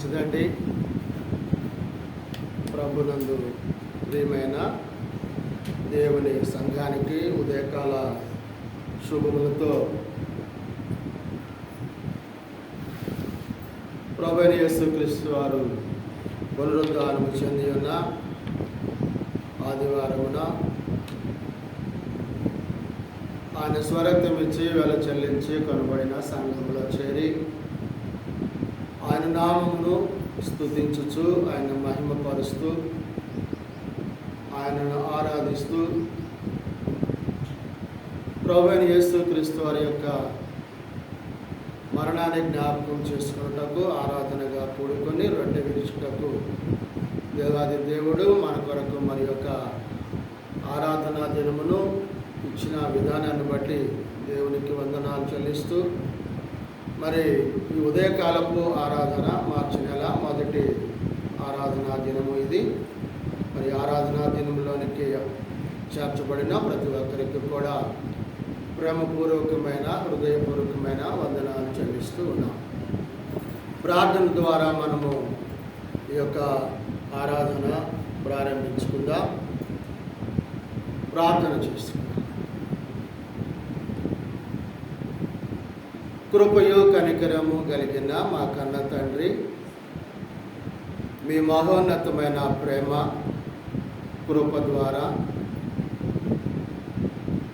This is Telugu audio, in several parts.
మంచిదండి. ప్రభునందు ప్రియమైన దేవుని సంఘానికి ఉదయకాల శుభములతో ప్రభువైన యేసుక్రీస్తు వారు పునరుద్ధానము చెంది ఉన్న ఆదివారమున ఆయన స్వరక్తం ఇచ్చి వెల చెల్లించి కొనబడిన సంఘంలో చేరి ఆయన నామమును స్తుతించుచు ఆయన మహిమపరుస్తూ ఆయనను ఆరాధిస్తూ ప్రభువైన యేసుక్రీస్తు వారి యొక్క మరణాన్ని జ్ఞాపకం చేసుకున్నటకు ఆరాధనగా కూడుకొని రొట్టె విరుచుటకు దేవాది దేవుడు మన కొరకు మరి యొక్క ఆరాధనా దినమును ఇచ్చిన విధానాన్ని బట్టి దేవునికి వందనాలు చెల్లిస్తూ మరి ఈ ఉదయకాలపు ఆరాధన మార్చి నెల మొదటి ఆరాధనా దినము ఇది. మరి ఆరాధనా దినంలోనికి చేర్చబడిన ప్రతి ఒక్కరికి కూడా ప్రేమపూర్వకమైన హృదయపూర్వకమైన వందనాలు చెల్లిస్తూ ఉన్నాం. ప్రార్థన ద్వారా మనము ఈ యొక్క ఆరాధన ప్రారంభించుకుందాం. ప్రార్థన చేసుకుందాం. కృపయు కనికరము కలిగిన మా కన్న తండ్రి, మీ మహోన్నతమైన ప్రేమ కృప ద్వారా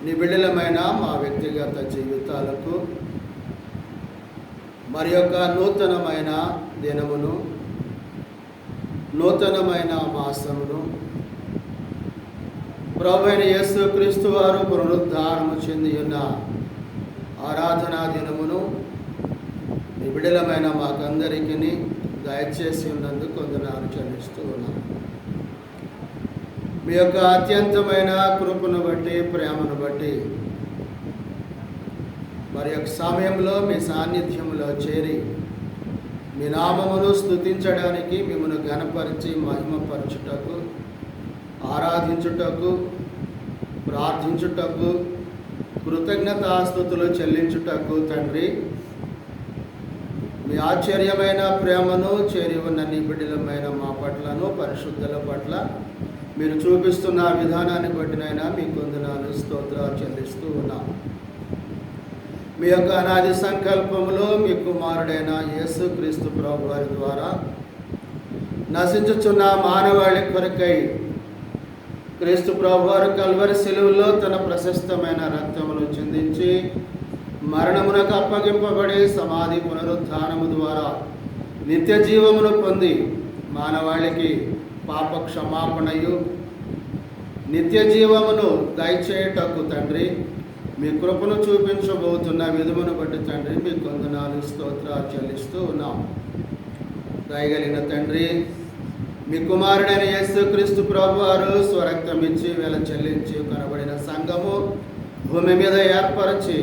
నిబిడలమైన మా వ్యక్తిగత జీవితాలకు మరి యొక్క నూతనమైన దినమును, నూతనమైన మాసమును ప్రభువైన యేసుక్రీస్తు వారు పునరుద్ధానము చెంది ఉన్న ఆరాధనా దినమును నిబిడలమైన మాకందరికీ దయచేసి ఉన్నందుకు వందనాలు చెల్లిస్తూ ఉన్నాను. మీ యొక్క అత్యంతమైన కృపను బట్టి, ప్రేమను బట్టి మరి యొక్క సమయంలో మీ సాన్నిధ్యంలో చేరి మీ నామమును స్తుతించడానికి, మిమ్మల్ని ఘనపరిచి మహిమపరచుటకు, ఆరాధించుటకు, ప్రార్థించుటకు, కృతజ్ఞతాస్తుతులు చెల్లించుటకు తండ్రి మీ ఆశ్చర్యమైన ప్రేమను, చేరి ఉన్న నిబిడలమైన మా పట్లను, పరిశుద్ధుల పట్ల మీరు చూపిస్తున్న విధానాన్ని బట్టినైనా మీకు వందనాలు, స్తోత్రాలు చెల్లిస్తూ ఉన్నాం. మీ యొక్క అనాది సంకల్పములో మీ కుమారుడైన యేసుక్రీస్తు ప్రభు వారి ద్వారా నశించుచున్న మానవాళి కొరకై క్రీస్తు ప్రభు వారు కల్వరి శిలువలో తన ప్రశస్తమైన రక్తమును చిందించి మరణమునకు అప్పగింపబడి సమాధి పునరుద్ధానము ద్వారా నిత్య జీవమును పొంది మానవాళికి పాప క్షమాపణయు నిత్య జీవమును దయచేయుటకు తండ్రి మీ కృపను చూపించబోతున్న విధమును బట్టి తండ్రి మీకు వందనాలు, స్తోత్రాలు చెల్లిస్తూ ఉన్నాం. దయగలిగిన తండ్రి, మీ కుమారుడైన యేసుక్రీస్తు ప్రభు వారు స్వరక్తం ఇచ్చి వెల చెల్లించి కనబడిన సంఘము భూమి మీద ఏర్పరచి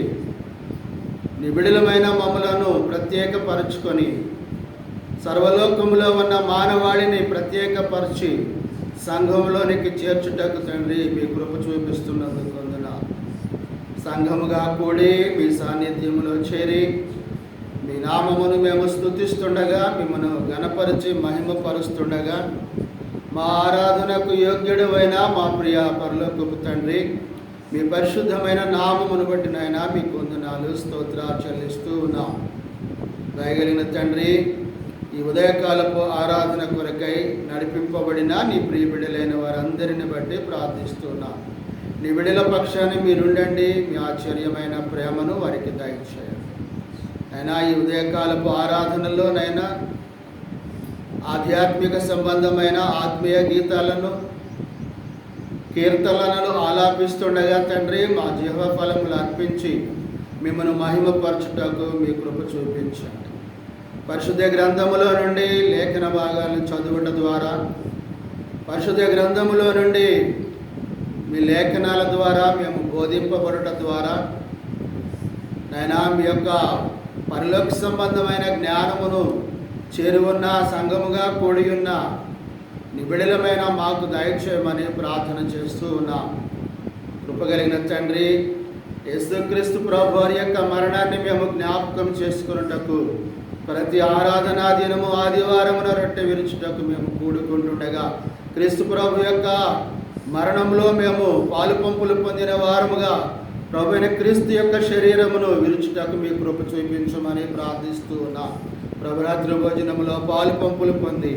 నిబిడలమైన మమ్ములను ప్రత్యేకపరచుకొని సర్వలోకములో ఉన్న మానవాళిని ప్రత్యేకపరిచి సంఘంలోనికి చేర్చుటకు తండ్రి మీ కృప చూపిస్తున్నందుకు వందనాలు. సంఘముగా కూడి మీ సాన్నిధ్యంలో చేరి మీ నామమును మేము స్తుతిస్తుండగా, మిమ్మను ఘనపరిచి మహిమపరుస్తుండగా మా ఆరాధనకు యోగ్యుడైన మా ప్రియ పరలోకపు తండ్రి, మీ పరిశుద్ధమైన నామమును బట్టి నాయనా మీకు వందనాలు, స్తోత్రాలు చెల్లిస్తూ ఉన్నాం. దయగలిగిన తండ్రి, ఈ ఉదయకాలపు ఆరాధన కొరకై నడిపింపబడిన నీ ప్రియ బిడ్డలైన వారందరిని బట్టి ప్రార్థిస్తున్నాం. నీ బిడ్డల పక్షాన్ని మీరుండండి, మీ ఆశ్చర్యమైన ప్రేమను వారికి దయచేయండి. అయినా ఈ ఉదయకాలపు ఆరాధనలోనైనా ఆధ్యాత్మిక సంబంధమైన ఆత్మీయ గీతాలను, కీర్తనలను ఆలాపిస్తుండగా తండ్రి మా జీవ ఫలములు అర్పించి మిమ్మల్ని మహిమపరచుటకు మీ కృప చూపించండి. పరిశుద్ధ గ్రంథములో నుండి లేఖన భాగాలను చదువుట ద్వారా, పరిశుద్ధ గ్రంథములో నుండి మీ లేఖనాల ద్వారా మేము బోధింపబడుట ద్వారా నాయనా మీ యొక్క పరలోక సంబంధమైన జ్ఞానమును చేరువున్న సంఘముగా కూడి ఉన్న నిబిడలమైన మాకు దయచేయమని ప్రార్థన చేస్తూ ఉన్నాం. కృపగలిగిన తండ్రి, యేసుక్రీస్తు ప్రభు వారి యొక్క మరణాన్ని మేము జ్ఞాపకం చేసుకున్నటకు ప్రతి ఆరాధనా దినము ఆదివారమున రొట్టె విరుచుటకు మేము కూడుకుంటుండగా క్రీస్తు ప్రభు యొక్క మరణంలో మేము పాలు పంపులు పొందిన వారముగా ప్రభు అయిన క్రీస్తు యొక్క శరీరమును విరుచుటకు మీ కృప చూపించమని ప్రార్థిస్తూ ఉన్నా. ప్రభురాత్రి భోజనములో పాలు పంపులు పొంది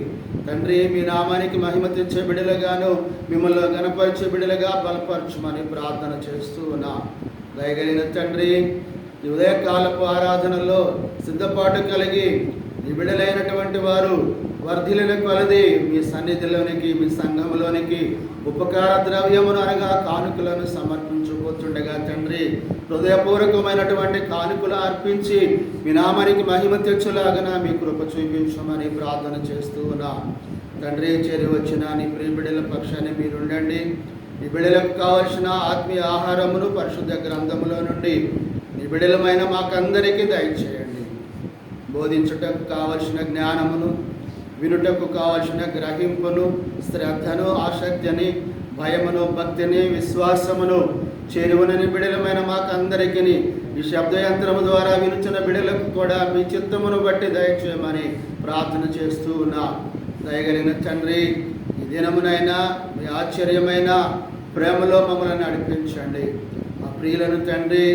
తండ్రి మీ నామానికి మహిమ తెచ్చే బిడలుగాను మిమ్మల్ని గణపరిచే బిడలుగా బలపరచమని ప్రార్థన చేస్తూ ఉన్నా. దయగలిగిన తండ్రి, ఈ ఉదయకాలపు ఆరాధనలో సిద్ధపాటు కలిగి నీ బిడలైనటువంటి వారు వర్ధిలిన కొలది మీ సన్నిధిలోనికి మీ సంఘములోనికి ఉపకార ద్రవ్యమును అనగా కానుకలను సమర్పించబోతుండగా తండ్రి, హృదయపూర్వకమైనటువంటి కానుకలు అర్పించి మీ నామానికి మహిమ తెచ్చులాగన మీ కృప చూపించమని ప్రార్థన చేస్తూ ఉన్నా. తండ్రి, చేరి వచ్చిన నీ ప్రియ బిడ్డల పక్షాన్ని మీరుండండి. నీ బిడ్డలకు కావలసిన ఆత్మీయ ఆహారమును పరిశుద్ధ గ్రంథములో నుండి నీ బిడ్డలమైన మాకందరికీ దయచేయండి. బోధించుటకు కావలసిన జ్ఞానమును, వినుటకు కావలసిన గ్రహింపును, శ్రద్ధను, ఆసక్తిని, భయమును, భక్తిని, విశ్వాసమును చేరువనని బిడలమైన మాకందరికీ ఈ శబ్దయంత్రము ద్వారా వినుచున్న బిడలకు కూడా మీ చిత్తమును బట్టి దయచేయమని ప్రార్థన చేస్తూ ఉన్నా. దయగలిగిన తండ్రి, ఈ దినమునైనా మీ ఆశ్చర్యమైన ప్రేమలో మమ్మల్ని నడిపించండి. మా ప్రియులను తండ్రి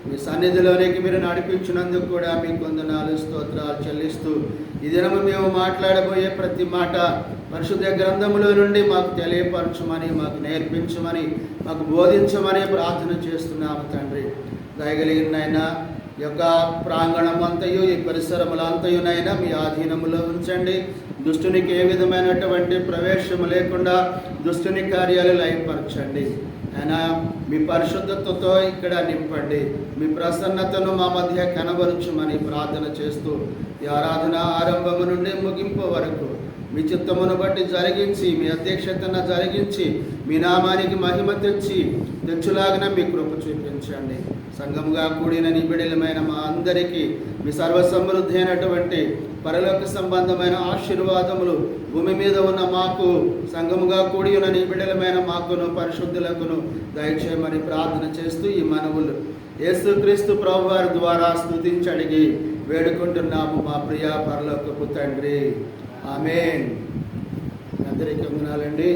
మీ సన్నిధిలోనికి మీరు నడిపించినందుకు కూడా మీకు వందనాలు, స్తోత్రాలు చెల్లిస్తూ ఈ దినము మేము మాట్లాడబోయే ప్రతి మాట పరిశుద్ధ గ్రంథములో నుండి మాకు తెలియపరచమని, మాకు నేర్పించమని, మాకు బోధించమని ప్రార్థన చేస్తున్నాము తండ్రి. దయగలిగినైనా ఈ యొక్క ప్రాంగణం అంతయు, ఈ పరిసరములంతయునైనా మీ ఆధీనములో ఉంచండి. దుష్టునికి ఏ విధమైనటువంటి ప్రవేశము లేకుండా దుష్టుని కార్యాలు లయపరచండి. అయినా మీ పరిశుద్ధతతో ఇక్కడ నింపండి. మీ ప్రసన్నతను మా మధ్య కనబరుచుమని ప్రార్థన చేస్తూ ఈ ఆరాధన ఆరంభము నుండి ముగింపు వరకు మీ చిత్తమును బట్టి జరిగించి, మీ అధ్యక్షతను జరిగించి, మీ నామానికి మహిమ తెచ్చులాగిన మీ కృప చూపించండి. సంఘముగా కూడిన నిబిడలమైన మా అందరికీ మీ సర్వసమృద్ధి అయినటువంటి పరలోక సంబంధమైన ఆశీర్వాదములు భూమి మీద ఉన్న మాకు, సంఘముగా కూడి ఉన్న నిబిడలమైన మాకును పరిశుద్ధులకును దయచేయమని ప్రార్థన చేస్తూ ఈ మనవులు యేసుక్రీస్తు ప్రభువారి ద్వారా స్తుతించి అడిగి వేడుకుంటున్నాము మా ప్రియ పరలోకపు తండ్రి. ఆమేన్. అందరికీ వందనాలండి.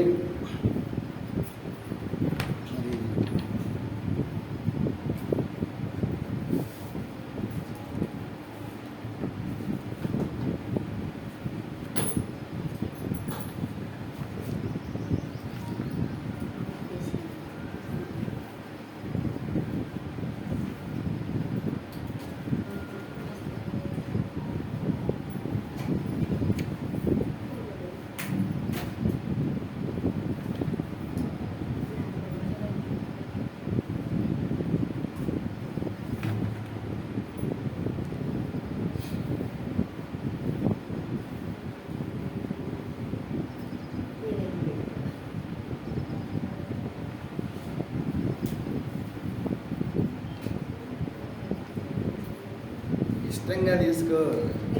ఇష్టంగా తీసుకో,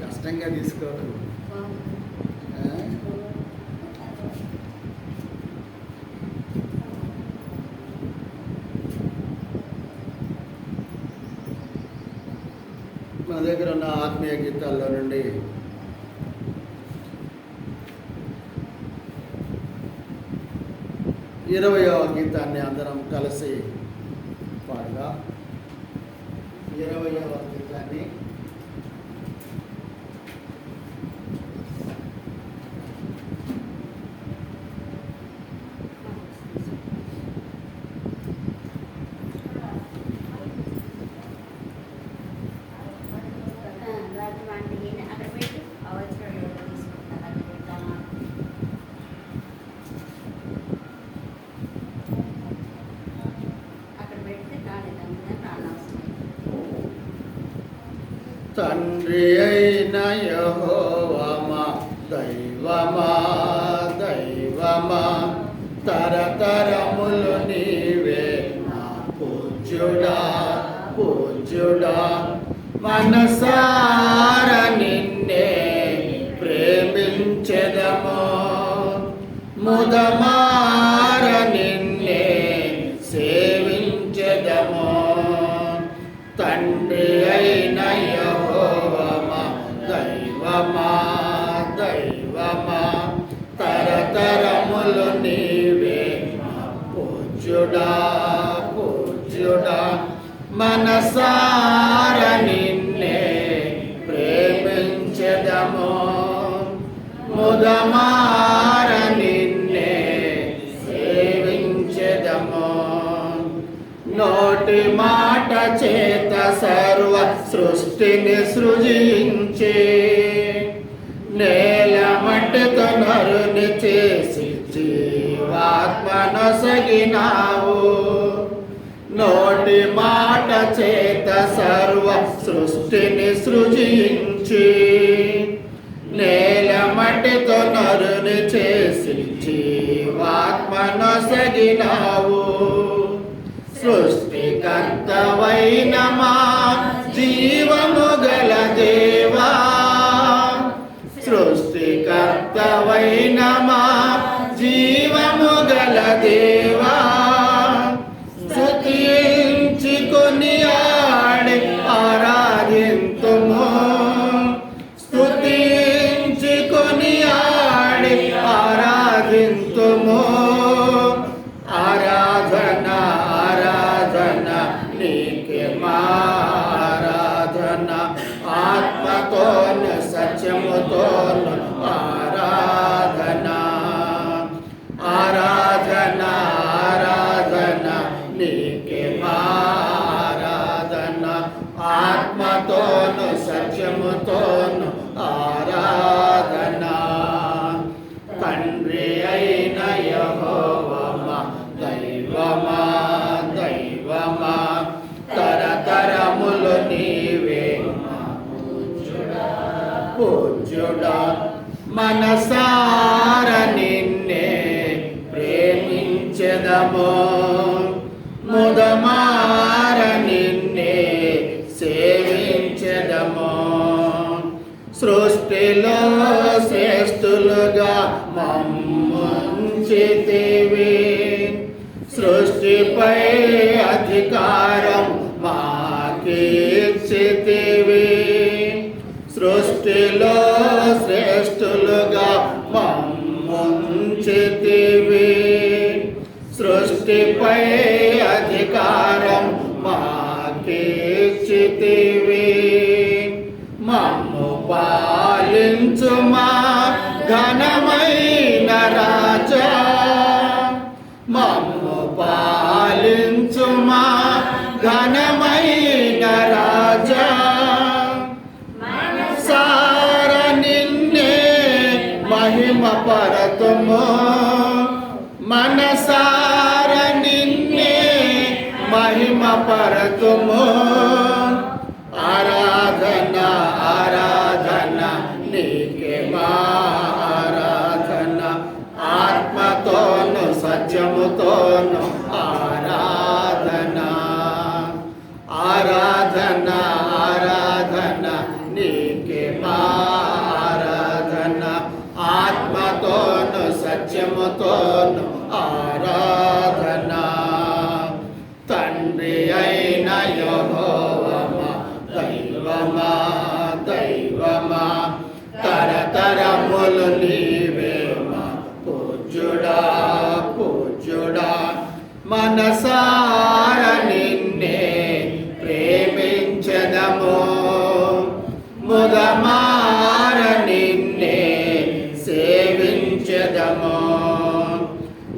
కష్టంగా తీసుకో. మన దగ్గర ఉన్న ఆత్మీయ గీతాల్లో నుండి ఇరవయవ గీతాన్ని అందరం కలిసి పాడగా 20వ గీతాన్ని తండ్రి అయిన యెహోవా మా దైవమా దైవమా, తరతరములు నీవే నా పూజ్యుడా పూజ్యుడా. మనసార నిన్నే ప్రేమించెదము, ముదమార నిన్నే సేవించెదము. తండ్రి అయిన యెహోవా మా దైవమా పూజ్యుడా పూజ్యుడా మనసార నిన్నే ప్రేమించెదము ముదమార నిన్నే సేవించెదము నోటి మాట చేత సర్వ సృష్టిని సృజించి నేల మట్టితో నరుని చేసి జీవాత్మనొసగినావు నోటి మాట చేత సర్వ సృష్టిని సృజించి నేల మట్టితో నరుని చేసి జీవాత్మనొసగినావు సృష్టికర్తవైన మా జీవము గల దేవా సృష్టికర్తవైన మా జీవము గల దేవా స్తుతించి కొనియాడి ఆరాధింతుము స్తుతించి కొనియాడి ఆరాధింతుము ఆరాధన ఆరాధన నీకే మా ఆరాధన ఆత్మతోను సత్యముతోను ఆరాధన ఆరాధన ఆరాధన నీకే మా ఆరాధన ఆత్మతోను సత్యముతోను ఆరాధన తండ్రి అయిన యెహోవా దైవమా దైవమా తరతరములు నీవే పూజ్యుడా మనసార నిన్నే ప్రేమించెదము ముదమార నిన్నే సేవించెదము సృష్టిలో శ్రేష్ఠులుగా మమ్ముంచితివి సృష్టిపై అధికారం మాకిచ్చితివి సృష్టిలో శ్రేష్ఠులుగా మమ్ముంచితివి సృష్టిపై అధికారం మాకిచ్చితివి మమ్ము పాలించుమా ఘనమైన రాజా మమ్ము పాలించుమా ఘనమైన రాజా సార నిన్నే మహిమ పరతుము మనసార నిన్నే మహిమ పరతుము ఆరాధన ఆరాధన నీకే మా ఆరాధన ఆత్మతోను సత్యముతోను ఆరాధన ఆరాధన ఆరాధన నీకే మా ఆరాధన ఆత్మతోను సత్యముతోను ఆరాధన తండ్రి అయిన యెహోవా దైవమా దైవమా తరతరములు నీవే మా పూజ్యుడా పూజ్యుడా మనసార నిన్నే ప్రేమించెదము ముదమార నిన్నే సేవించెదము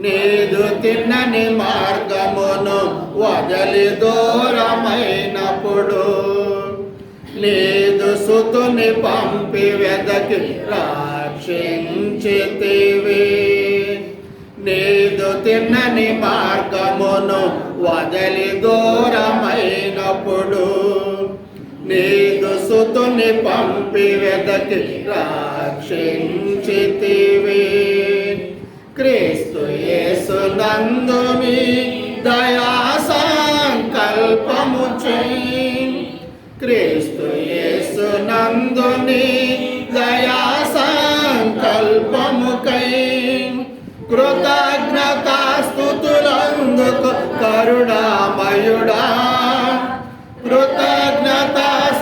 నీదు తిన్నని మార్గమును వదలి దూరమైనప్పుడు నీదు సుతుని పంపి వెదకి రక్షించితివి నీదు తిన్నని మార్గమును వదలి దూరమైనప్పుడు నీదు సుతుని పంపి వెదకి రక్షించితివి క్రీస్తు యేసునందు నీ దయా సంకల్పము చేయి క్రీస్తు యేసునందు నీ దయా సంకల్పముకై కృతజ్ఞతాస్తుతులందుకు కరుణామయుడా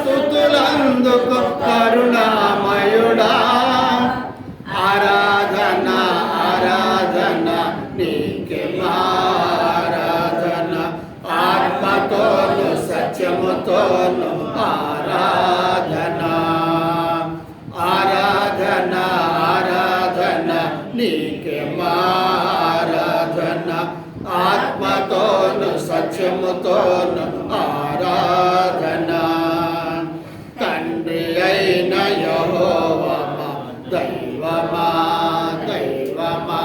కృతజ్ఞతాస్తుతులందుకు కరుణామయుడా ఆరాధన ఆరాధన నీకే ఆరాధన ఆత్మతోను ఆరాధన ఆరాధన ఆరాధన నీకే ఆరాధన ఆత్మతోను సత్యముతోను ఆరాధన తండ్రి అయిన యెహోవా దైవమా దైవమా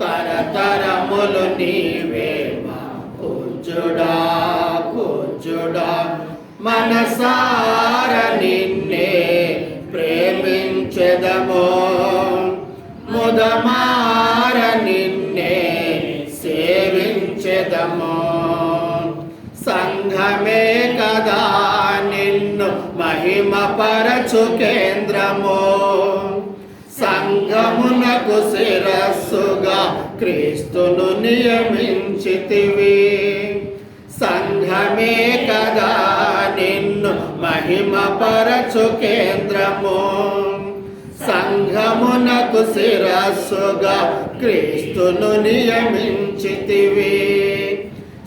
తరతరములు నీవే పూజ్యుడా పూజ్యుడా మనసార నిన్నే ప్రేమించెదము ముదమార నిన్నే సేవించెదము సంఘమే కదా నిన్ను మహిమపరచు కేంద్రము సంఘమునకు శిరస్సుగా క్రీస్తును నియమించితివి సంఘమే కదా నిన్ను మహిమపరచు కేంద్రము సంఘమునకు శిరస్సుగా క్రీస్తును నియమించితివి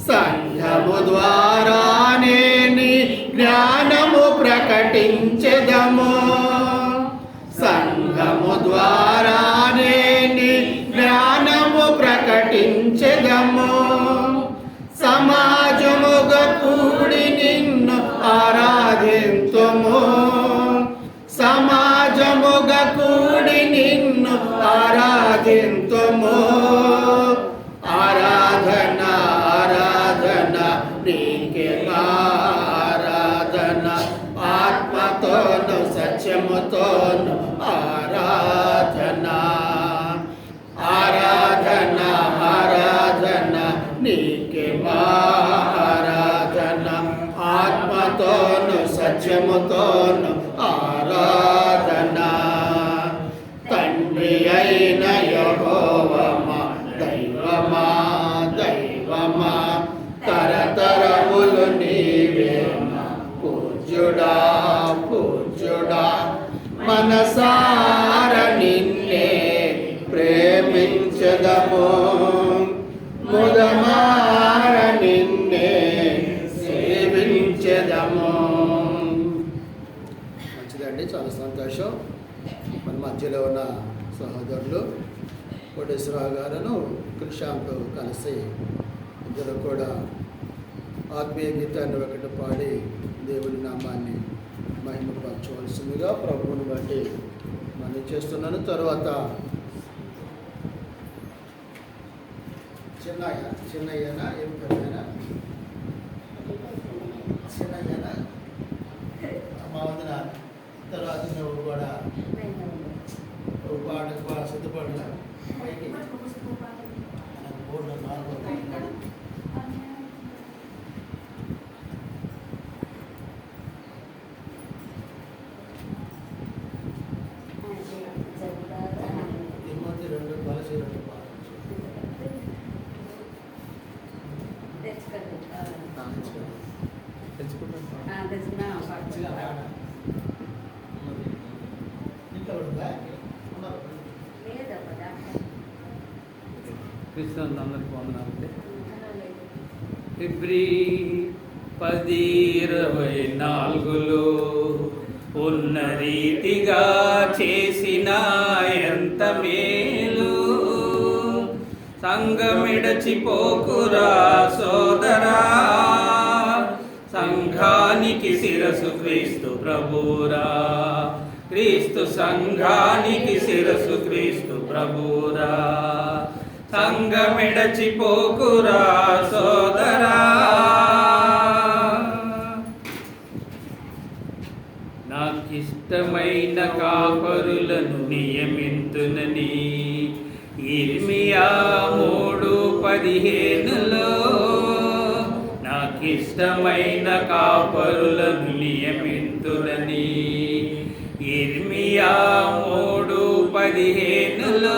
సంఘము ద్వారానే నీ జ్ఞానము ప్రకటించెదము సంఘము ద్వారానే నీ జ్ఞానము ప్రకటించెదము సమాజముగా కూడి నిన్ను ఆరాధింతుము సమాజముగా కూడి నిన్ను ఆరాధింతుము ఆరాధన ఆరాధన నీకే ఆరాధన ఆత్మతోను సత్యముతోను ఆరాధన ఆరాధన ఆరాధన నీకే ఆరాధన ఆత్మతోను సత్యముతోను ఆరాధన తండ్రి అయిన యెహోవా దైవమా దైవమా తరతరములు నీవే పూజ్యుడా పూజ్యుడా మనసార నిన్నే ప్రేమించదము ముదమార నిన్నే సేవించదము. మంచిదండి, చాలా సంతోషం. మన మధ్యలో ఉన్న సహోదరులు కోటేశ్వరరావు గారును కృషాంతో కలిసి ఇద్దరు కూడా ఆత్మీయ గీతాన్ని ఒకటి పాడి దేవుని నామాన్ని మహిమపరచవలసిందిగా ప్రభువుని బట్టి మనం చేస్తున్నాను. తర్వాత చిన్నయ్యనా ఏం పెద్దనా చిన్నయ్యనా మా వదిన తర్వాత నువ్వు కూడా పాట సిద్ధపడిన పైకి బోర్డు నాలుగు క్రిస్తునందరికి వందనాలండి. ఫిబ్రవరి 10:24 ఉన్న రీతిగా చేసిన ఎంత మేలు సంఘమిడచిపోకురా సోదరా సంఘానికి శిరసు క్రీస్తు ప్రభురా క్రీస్తు సంఘానికి శిరసు క్రీస్తు ప్రభురా సంఘమిడచిపోకురా సోదరా నాకిష్టమైన కాపరులను నియమింతునని ఇర్మియా 3:15 నాకిష్టమైన కాపరులను నియమింతునని ఇర్మియా 3:15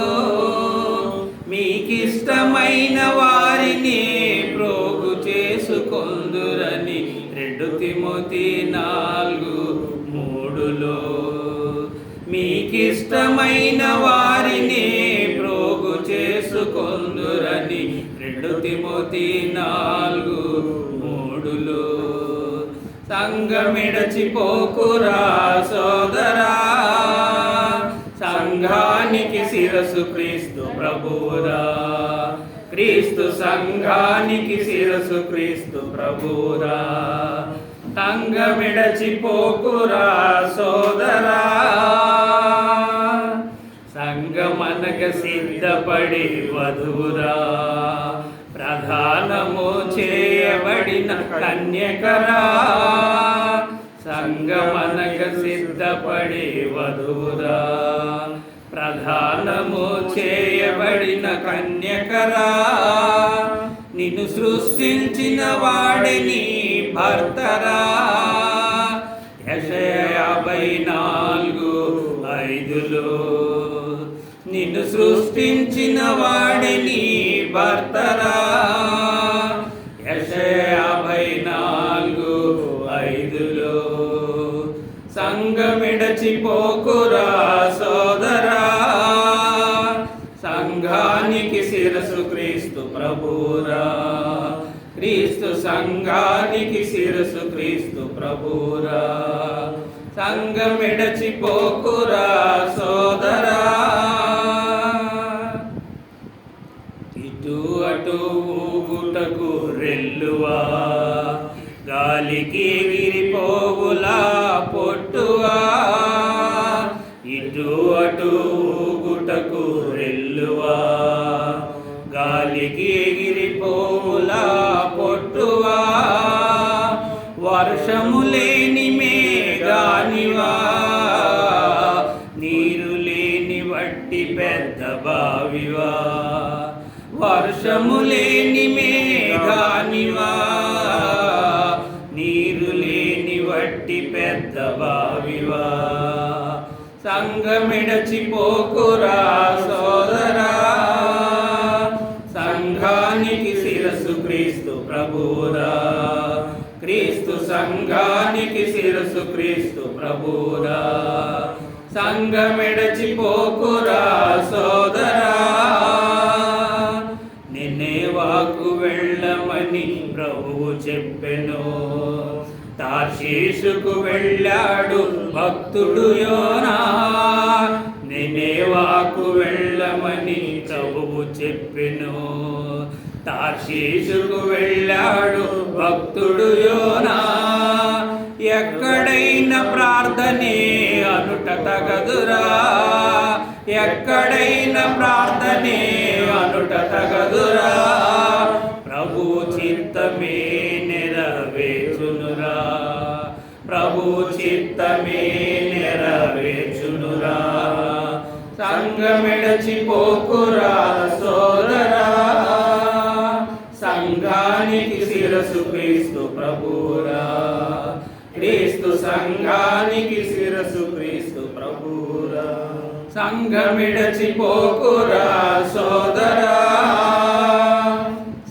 మీకిష్టమైన వారిని ప్రోగు చేసుకొందురని 2 తిమోతి 4:3 మీకిష్టమైన వారిని ప్రోగు చేసుకొందురని 2 తిమోతి 4:3 సంఘమిడచిపోకురా సోదరా, సంఘానికి శిరసు క్రీస్తు ప్రభువురా. క్రీస్తు సంఘానికి శిరసు క్రీస్తు ప్రభువురా. సంఘమిడచిపోకురా సోదరా, సంఘమనగ సిద్ధపడి వధువురా. ప్రధానము చేయబడిన కన్యకరా, సంఘమనగ సిద్ధపడి వధువురా. ప్రధానము చేయబడిన కన్యకరా, నిన్ను సృష్టించిన వాడే నీ భర్తరా. యెషయా 54:5 నిన్ను సృష్టించిన వాడే నీ భర్తరా. యెషయా 54:5 సంఘమిడచిపోకురా సోదరా, సంఘానికి శిరసు క్రీస్తు ప్రభువురా. క్రీస్తు సంఘానికి శిరసు క్రీస్తు ప్రభువురా. సంఘమిడచిపోకురా సోదరా, ఇటు అటు ఊగుటకు రెల్లువా, గాలికి విరిపోవులా పొట్టువా. ఇటు అటు ఊగుటకు రెల్లువా, గాలికి ఎగిరిపోవులా పొట్టువా. వర్షము లేని మేఘానివా, నీరు లేని వట్టి పెద్ద బావివా. వర్షము లేని మేఘానివా, నీరు లేని వట్టి పెద్ద బావివా. సంఘమిడచిపోకురా సోదరా, సంఘానికి శిరసు క్రీస్తు ప్రభువురా. క్రీస్తు సంఘానికి శిరసు క్రీస్తు ప్రభువురా. సంఘమిడచిపోకురా సోదరా, నినేవాకు వెళ్ళమని ప్రభువు చెప్పెను. తార్షీషుకు వెళ్ళాడు భక్తుడు యోనా. నినేవాకు వెళ్ళమని ప్రభువు చెప్పెను. తార్షీషుకు వెళ్ళాడు భక్తుడు యోనా. ఎక్కడైనా ప్రార్థనే అనుట తగదురా, ఎక్కడైనా ప్రార్థనే అనుట తగదురా. ప్రభు చిత్తమే నెరవేర్చునురా, ప్రభు చిత్తమే నెరవేర్చునురా. సంఘమిడచిపోకురా సోదరా, సంఘానికి శిరసు క్రీస్తు ప్రభువురా. క్రీస్తు సంఘానికి శిరసు క్రీస్తు ప్రభువురా. సంఘమిడచిపోకురా సోదరా,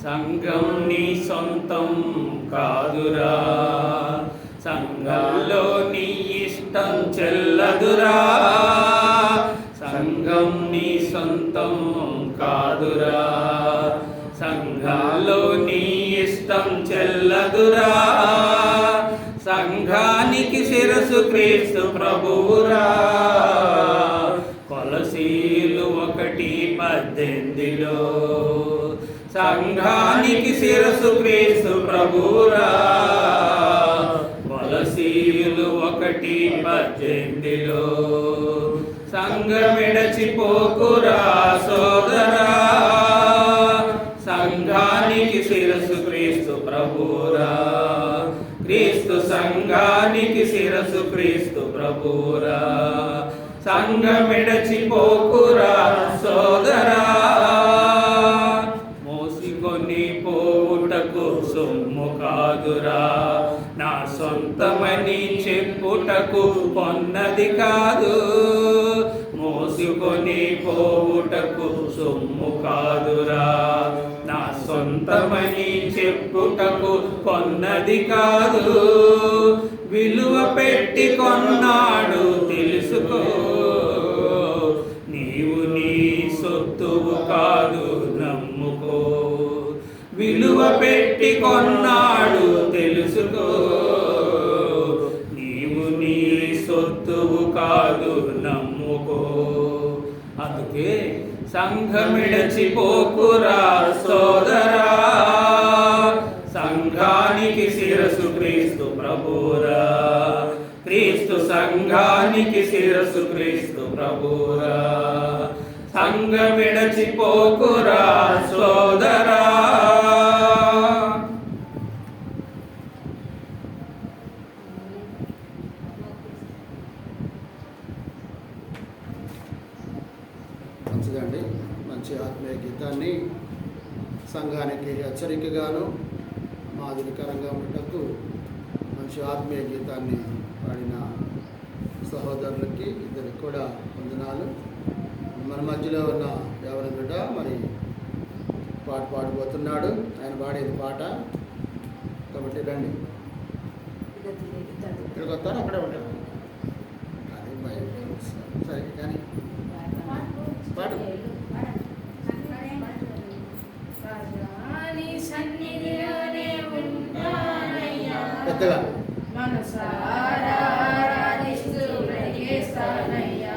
సంఘం నీ సొంతం కాదురా. సంఘంలో నీ ఇష్టం చెల్లదురా. సంఘం నీ సొంతం కాదురా. సంఘంలో నీ ఇష్టం చెల్లదురా. సంఘానికి శిరసు క్రీస్తు ప్రభువురా. కొలసీలు 1:18 సంఘానికి శిరసు క్రీస్తు ప్రభువురా. కొలసీలు 1:18 సంఘమిడచిపోకురా సోదరా, సంఘానికి శిరసు క్రీస్తు ప్రభువురా. క్రీస్తు సంఘానికి శిరసు క్రీస్తు ప్రభువురా. సంఘమిడచిపోకురా సోదరా, మోసికొని పోవుటకు సొమ్ము కాదురా. నా సొంతమని చెప్పుటకు పొన్నది కాదు. మోసుకొని పోవుటకు సొమ్ము కాదురా. నా సొంతమని చెప్పుటకు కొన్నది కాదు. విలువ పెట్టి కొన్నాడు తెలుసుకో. నీవు నీ సొత్తువు కాదు నమ్ముకో. విలువ పెట్టి కొన్నాడు తెలుసుకో. సంఘమిడచిపోకురా సోదరా, సంఘానికి శిరసు క్రీస్తు ప్రభురా, క్రీస్తు సంఘానికి శిరసు క్రీస్తు ప్రభురా. సంఘమిడచిపోకురా సోదరా. మంచిదండి, మంచి ఆత్మీయ గీతాన్ని సంఘానికి హెచ్చరికగాను మాదిరికరంగా ఉండటకు మంచి ఆత్మీయ గీతాన్ని పాడిన సహోదరులకి ఇద్దరికి కూడా వందనాలు. మన మధ్యలో ఉన్న ఎవరి బిడ్డ మరి పాట పాడబోతున్నాడు. ఆయన పాడేది పాట కాబట్టి రండి. ఇక్కడికి వస్తాను, అక్కడే ఉంటాను. కానీ భయం సరే, కానీ పాడు. పెద్దగా మనసారా ఆరాధిస్తూ బ్రతికేస్తానయ్యా.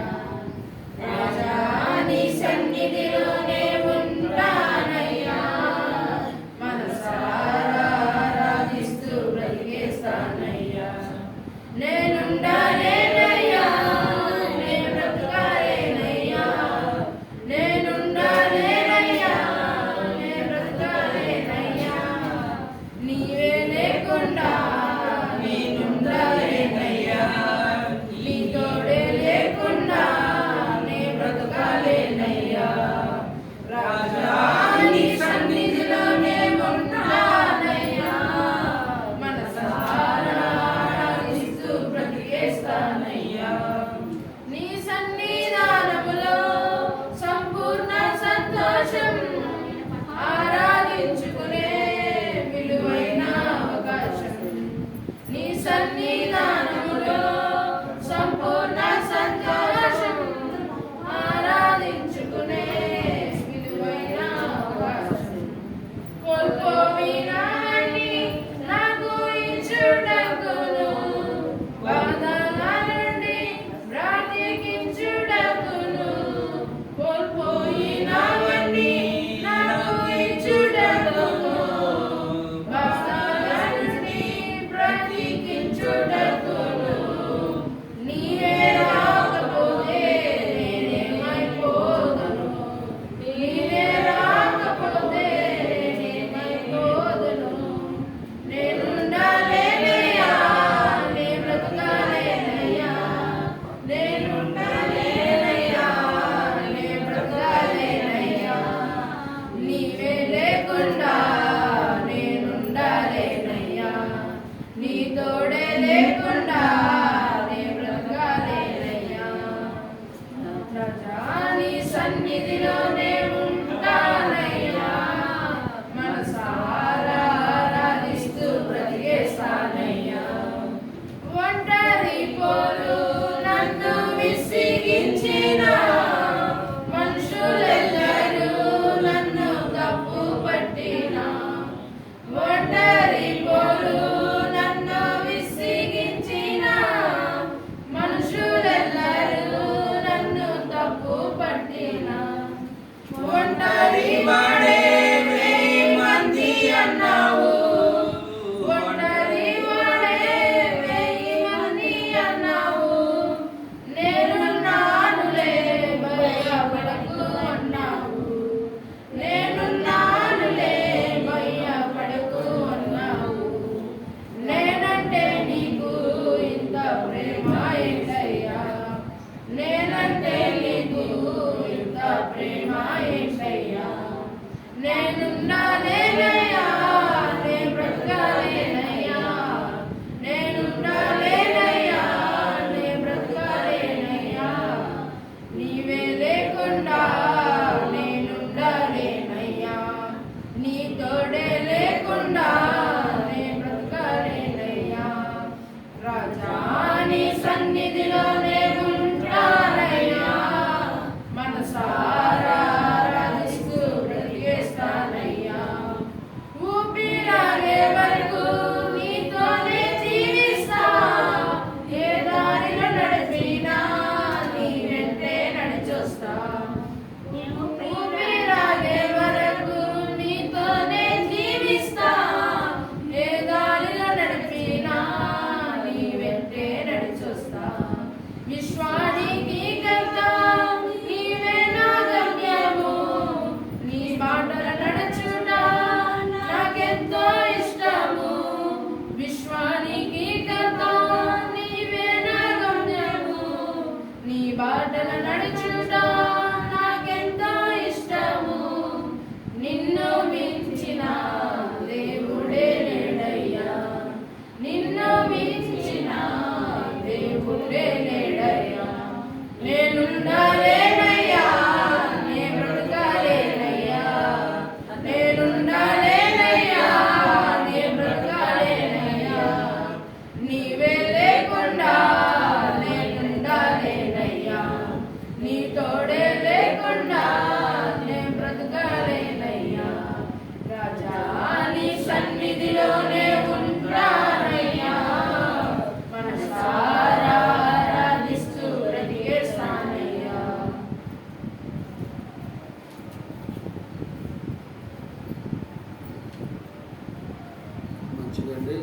మంచిదండి.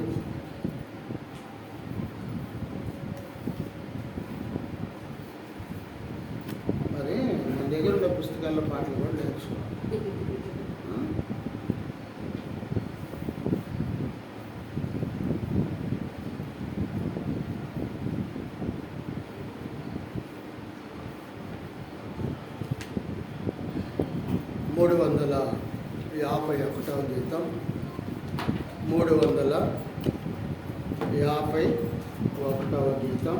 మరి మన దగ్గర ఉన్న పుస్తకాల్లో పాటలు కూడా నేర్చుకున్నాం. గీతం 351వ గీతం.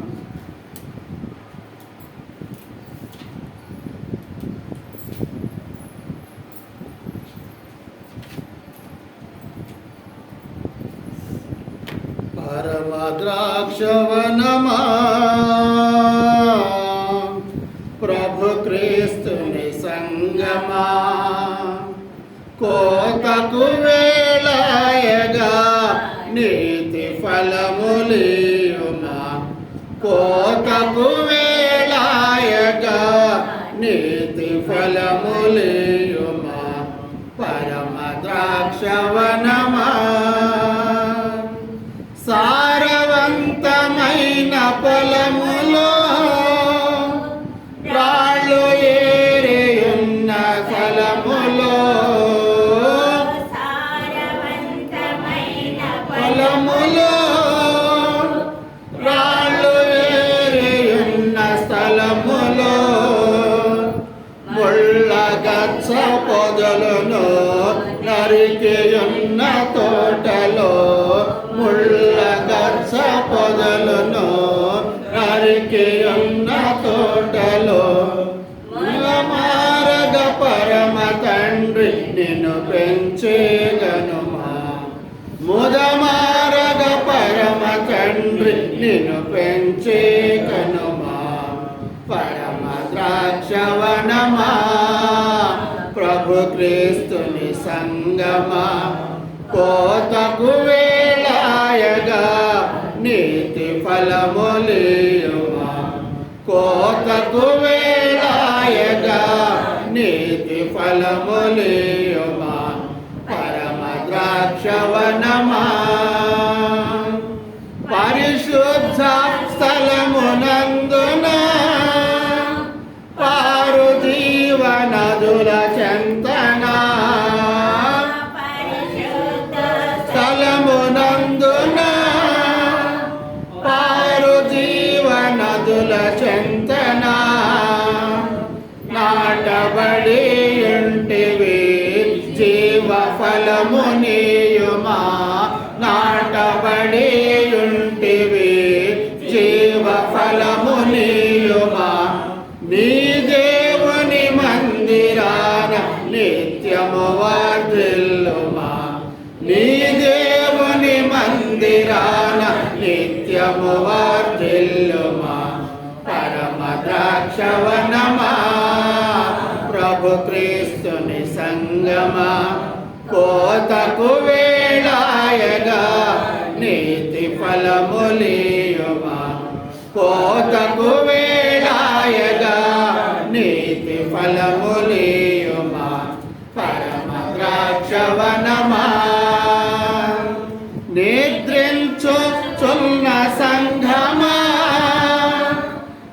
పరమ ద్రాక్షవనమా ప్రభు క్రీస్తుని సంగమా, కోతకు వేళాయగా నీతి ఫలములియుమా, కోతకు వేళాయగా నీతి ఫలములియుమా, పరమ ద్రాక్షవనమా సారవంతమైన పొలములో రాళ్ళు ఏరియున్న ఫలములో, పొలములో రాళ్ళు ఏరియున్న స్థలములో, ముళ్ళ గచ్చ పొదలను నరికియున్న తోటలో, ముళ్ళ గచ్చ పొదలను నరికియున్న తోటలో, మారగ పరమ తండ్రి నిన్ను పెంచేగనుమా, ముదమారగ పరమ తండ్రి నిన్ను పెంచేగనుమా, పరమ ద్రాక్షవనమా ప్రభు క్రీస్తుని సంగమా, కోతకు వేళాయగా నీతి ఫలములియుమా, కోతకు వేళాయగా నీతి ఫలములియుమా, పరమ ద్రాక్షవనమా పరిశుద్ధ స్థలమునందున పారు జీవనదుల చెంతనా, స్థలమునందున పారు జీవనదుల చెంతనా, నాటబడి ఉంటివి జీవ ఫలమునియుమా, నాటబడి ఉంటివి జీవ ఫలమునియుమా, నీ దేవుని మందిరాన నిత్యము వర్ధిల్లుమా, నీ దేవుని మందిరాన నిత్యము వర్ధిల్లుమా, పరమ ద్రాక్షవనమా ప్రభు క్రీస్తుని సంగమా, కోతకు వేళాయగా నీతి ఫలములియుమా, కోతకు వేళాయగా నీతి ఫలములియుమా, పరమ ద్రాక్షవనమా నిద్రించుచున్న సంఘమా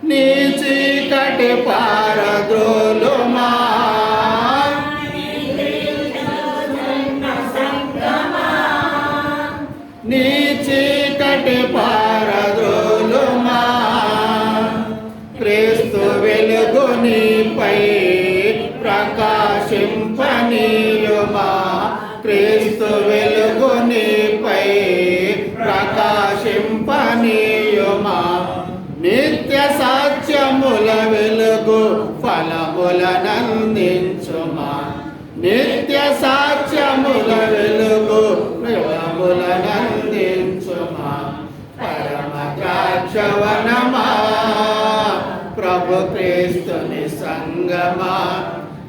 నీ చీకటి పారద్రోలుమా, నీ చీకటి పారద్రోలుమా, క్రీస్తు వెలుగు నీపై ప్రకాశింపనీయుమా, క్రీస్తు వెలుగు నీపై ప్రకాశింపనీయుమా, నిత్య సాధ్యముల వెలుగు ఫలములనందించుమా, నిత్య సాధ్యముల వెలుగు ఫలములనందించుమా, పరమ ద్రాక్షవనమా ప్రభు క్రీస్తుని సంగమా,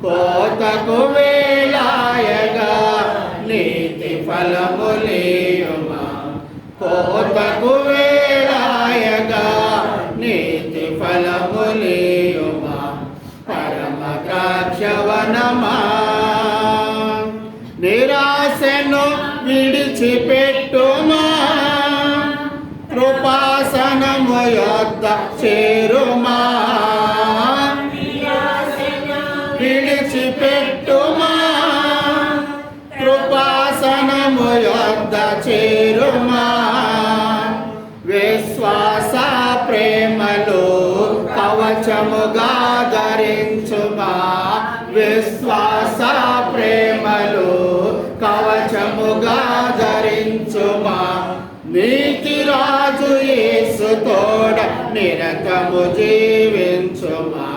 కోతకు వేళాయగా నీతి ఫలములియుమా, కోతకు వేళాయగా నీతి ఫలములియుమా, పరమ ద్రాక్షవనమా నిరాశను విడిచిపెట్టుమా, కృపాసనము యొద్ద చేరుమా, విడిచిపెట్టుమా, కృపాసనము యొద్ద చేరుమా. విశ్వాస ప్రేమలో కవచముగా ధరించుమా, విశ్వాస ప్రేమలో కవచముగా ధరించుమా. నీతి రాజు యేసు తోడ నిరతము జీవించుమా,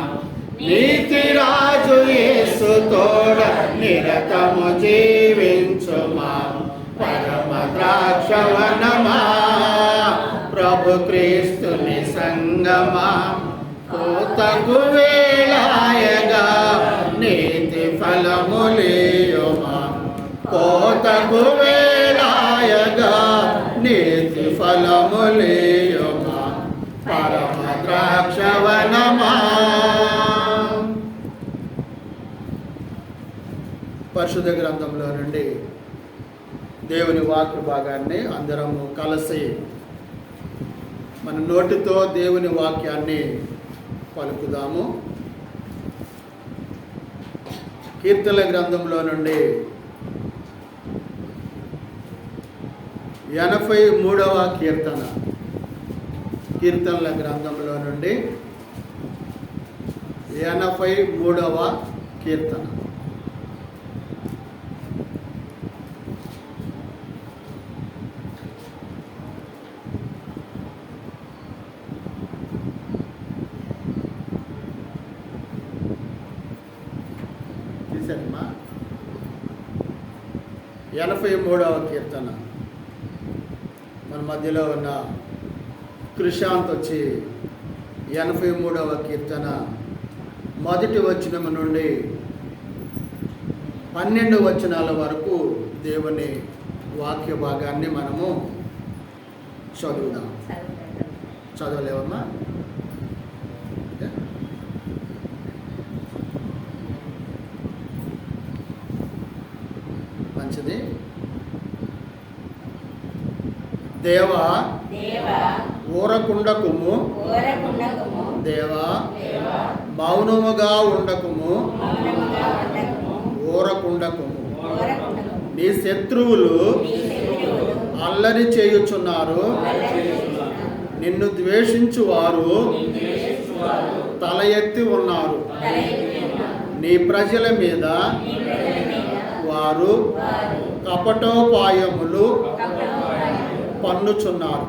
నీతి రాజు యేసు తోడ నిరతము జీవించుమా. పరమ ద్రాక్షవనమా, ప్రభు క్రీస్తుని సంగమా, కోతకు వేళాయగా నీతి ఫలములియుమా, కోతకు వేళాయగా నీతి ఫలములియుమా. పరమ ద్రాక్షవనమా. పరిశుద్ధ గ్రంథంలో నుండి దేవుని వాక్య భాగాన్ని అందరము కలిసి మన నోటితో దేవుని వాక్యాన్ని పలుకుదాము. కీర్తనల గ్రంథంలో నుండి 83వ కీర్తన, కీర్తనల గ్రంథంలో నుండి 83వ కీర్తన. తీసారమ్మా? 83వ కీర్తన. మన మధ్యలో ఉన్న కృషాంత్ వచ్చి 83వ కీర్తన మొదటి వచనం నుండి 12 వచనాల వరకు దేవుని వాక్య భాగాన్ని మనము చదువుదాం. చదవలేవమ్మా? మంచిది. దేవా ఊరకుండకుము, దేవా మౌనముగా ఉండకుము, ఊరకుండకుము. నీ శత్రువులు అల్లరి చేయుచున్నారు, నిన్ను ద్వేషించువారు తల ఎత్తి ఉన్నారు. నీ ప్రజల మీద వారు కపటోపాయములు పన్నుచున్నారు.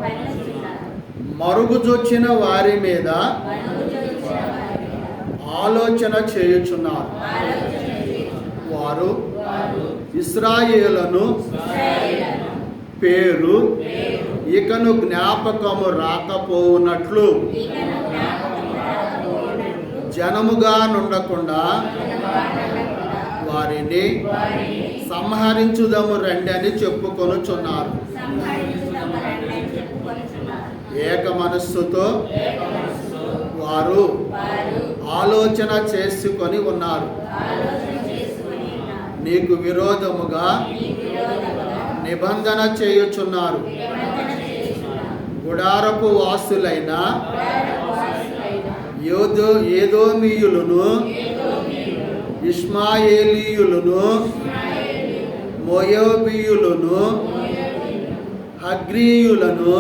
మరుగుజొచ్చిన వారి మీద ఆలోచన చేయుచున్నారు. వారు ఇశ్రాయేలును పేరు ఇకను జ్ఞాపకము రాకపోవునట్లు జనముగా నుండకుండా వారిని సంహరించుదము రండి అని చెప్పుకొనుచున్నారు. ఏక మనస్సుతో వారు ఆలోచన చేసుకొని ఉన్నారు. నీకు విరోధముగా నిబంధన చేయుచున్నారు. గుడారపు వాసులైన ఏదోమీయులను, ఇష్మాయేలీయులను, మోయాబీయులను, హగ్రీయులను,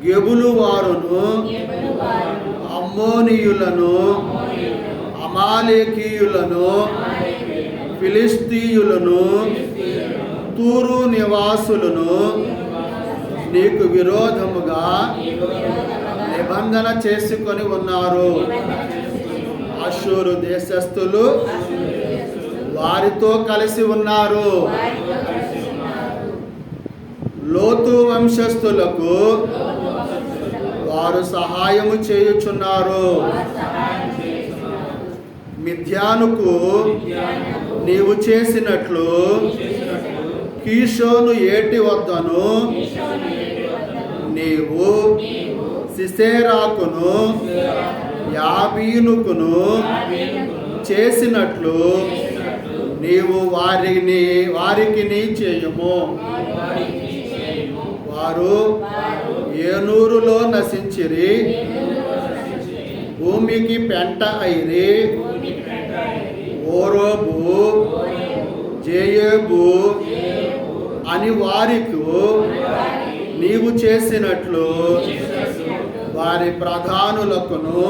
గెబులు వారును, అమ్మోనీయులను, అమాలేకీయులను, ఫిలిస్తీయులను, తూరు నివాసులను నీకు విరోధముగా నిబంధన చేసుకొని ఉన్నారు. అష్షూరు దేశస్థులు వారితో కలిసి ఉన్నారు. లోతు వంశస్థులకు వారు సహాయము చేయుచున్నారు. మిద్యానుకు నీవు చేసినట్లు కీషోను ఏటి వద్దను నీవు సిసెరాకును యాబీనుకును చేసినట్లు నీవు వారికి చేయుము. వారు ఏనూరులో నశించిరి, భూమికి పెంట అయిరి. ఓరోబు జేయేబు అని వారికి నీవు చేసినట్లు వారి ప్రధానులకును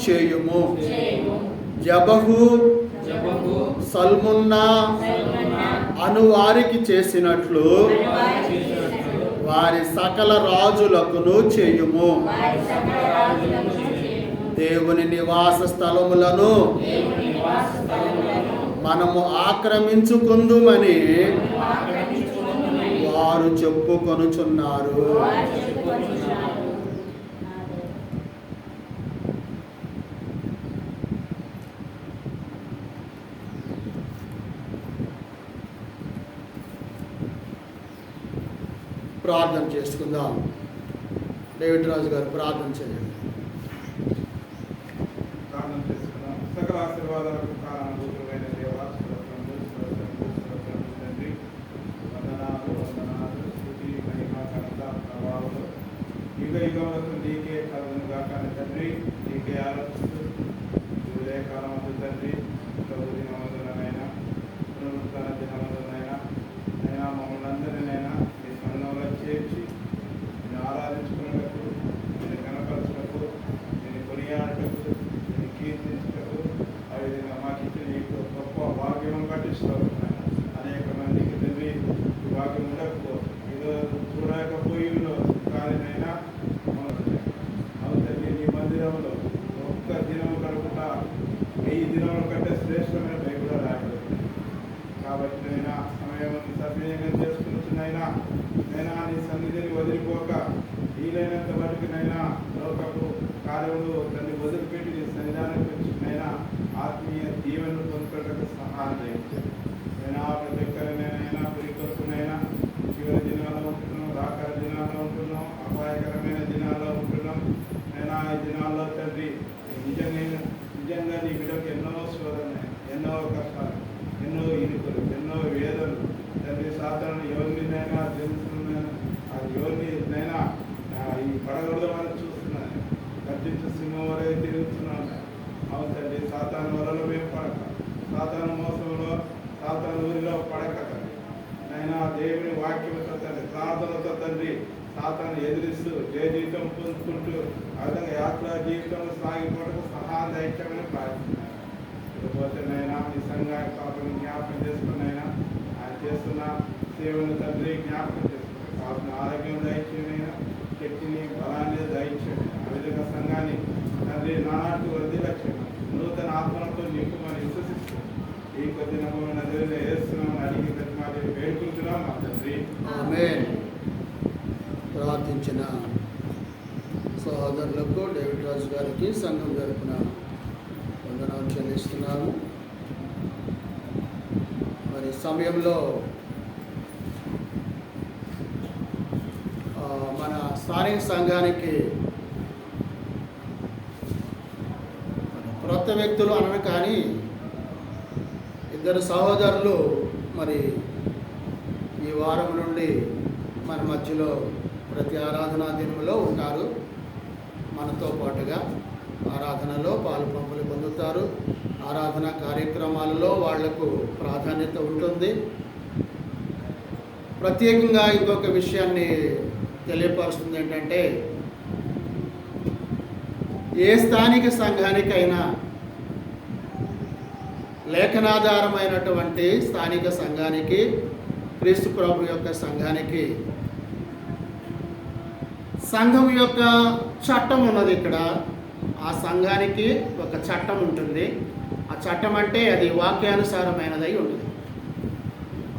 చేయుము. జబహు సల్మున్నా అను వారికి చేసినట్లు వారి సకల రాజులకును చేయుము. దేవుని నివాస స్థలములను మనము ఆక్రమించుకుందుమని వారు చెప్పుకొనుచున్నారు. ప్రార్థన చేసుకుందాం. డేవిడ్ రాజు గారు ప్రార్థన చేయండి. ప్రార్థన చేసుకుందాం. సకల ఆశీర్వాదాలకు కారణభూతులైన దేవా, తండ్రి, వందనాలు స్తుతి మహిమ ఘనత ప్రభావాలు యుగ యుగములకు నీకే కలుగును గాక తండ్రి. నీకే ఆలోచిస్తూ ఉదయకాలమందు తండ్రి, ప్రభు దినమందునైనా పునరుత్థాన దినమందునైనా అయినా మమ్మల్ని అందరినైనా నీ సంఘంలో చేర్చి నేను ఆరాధించుకున్నట్టు, నేను కనపరచుటకు, నేను కొనియాడటకు, నేను కీర్తించుటకు, ఆ విధంగా మాకు ఇచ్చిన నీకు గొప్ప భాగ్యం పట్టిస్తాను. అనేక మందికి తండ్రి ఈ భాగ్యం ఉండకపో ఏదో చూడకపోయి కారణమైనా అవును తండ్రి, నీ మందిరంలో ఒక్క దినము గడుపుట 1000 దినముల కంటే శ్రేష్టమైన బైబిల్ రాయబడింది. కాబట్టి నైనా సమయం సద్వినియోగం చేసుకుంటున్నైనా నైనా నీ సన్నిధిని వదిలిపోక వీలైనంత వరకు నైనా లోకపు కార్యములు దాన్ని వదిలిపెట్టి నీ సన్నిధానానికి వచ్చి నైనా ఆత్మీయ దీవెనలు పొందుకోవడానికి సహాయం చేయించండి. నైనా ప్రతి ఒక్కరినైనా పురి కొరకునైనా చివరి దినాల్లో ఉంటున్నాం, రాకర దినాల్లో ఉంటున్నాం, అపాయకరమైన దినాల్లో ఉంటున్నాం. నైనా ఈ దినాల్లో తండ్రి నిజంగా నీ బిడ్డకు ఎన్నో శోధనలు, ఎన్నో కష్టాలు, ఎన్నో ఇరుకులు, ఎన్నో వేదనలు తండ్రి. సాధారణ ఎవరినైనా తెలుస్తున్నాను, అది ఎవరినైనా ఈ పడగొడద వాళ్ళు చూస్తున్నాను, గర్జించు సింహం వరే తిరుగుతున్నాను. అవును తండ్రి, సాతాను వలలో మేము పడక, సాతాను మోసంలో, సాతాను ఊరిలో పడక తండ్రి. నైనా దేవుని వాక్యంతో తండ్రి, ప్రార్థనతో తండ్రి సాతాను ఎదిరిస్తూ జయ జీవితం పొందుకుంటూ ఆ విధంగా యాత్రా జీవితంలో సాగిపోవడానికి సహాయం దయచేయమని ప్రార్థిస్తున్నాను. ఇకపోతే నైనా ఈ సంఘాన్ని పాపను జ్ఞాపకం చేసుకున్నైనా ఆయన చేస్తున్న సేవను తండ్రి జ్ఞాపకం చేసుకున్నాను. కావాల్సిన ఆరోగ్యం దయచేయమైనా, శక్తిని బలాన్ని దయచేయమైనా, ఆ విధంగా సంఘాన్ని తండ్రి నానాటి వృద్ధి లక్ష్యం నూతన ఆత్మలతో నింపుమని విశ్వసిస్తూ ఈ కొద్ది నమ్మకం నదిలో వేస్తున్నామని అడిగి ప్రతి మాట వేడుకుంటున్నాం మా తండ్రి. ఆమేన్. ప్రార్థించిన సహోదరులకు డేవిడ్ రాజు గారికి సంఘం తరపున వందనాలు చెల్లిస్తున్నాము. మరి సమయంలో మన స్థానిక సంఘానికి క్రొత్త వ్యక్తులు అనను కానీ ఇద్దరు సహోదరులు మరి ఈ వారం నుండి మన మధ్యలో ప్రతి ఆరాధనా దినములో ఉంటారు. మనతో పాటుగా ఆరాధనలో పాలు పంపులు పొందుతారు. ఆరాధన కార్యక్రమాలలో వాళ్లకు ప్రాధాన్యత ఉంటుంది. ప్రత్యేకంగా ఇంకొక విషయాన్ని తెలియపరుస్తుంది ఏంటంటే, ఏ స్థానిక సంఘానికైనా లేఖనాధారమైనటువంటి స్థానిక సంఘానికి, క్రీస్తు ప్రభు యొక్క సంఘానికి సంఘం యొక్క చట్టం ఉన్నది. ఇక్కడ ఆ సంఘానికి ఒక చట్టం ఉంటుంది. ఆ చట్టం అంటే అది వాక్యానుసారమైనదై ఉంటుంది.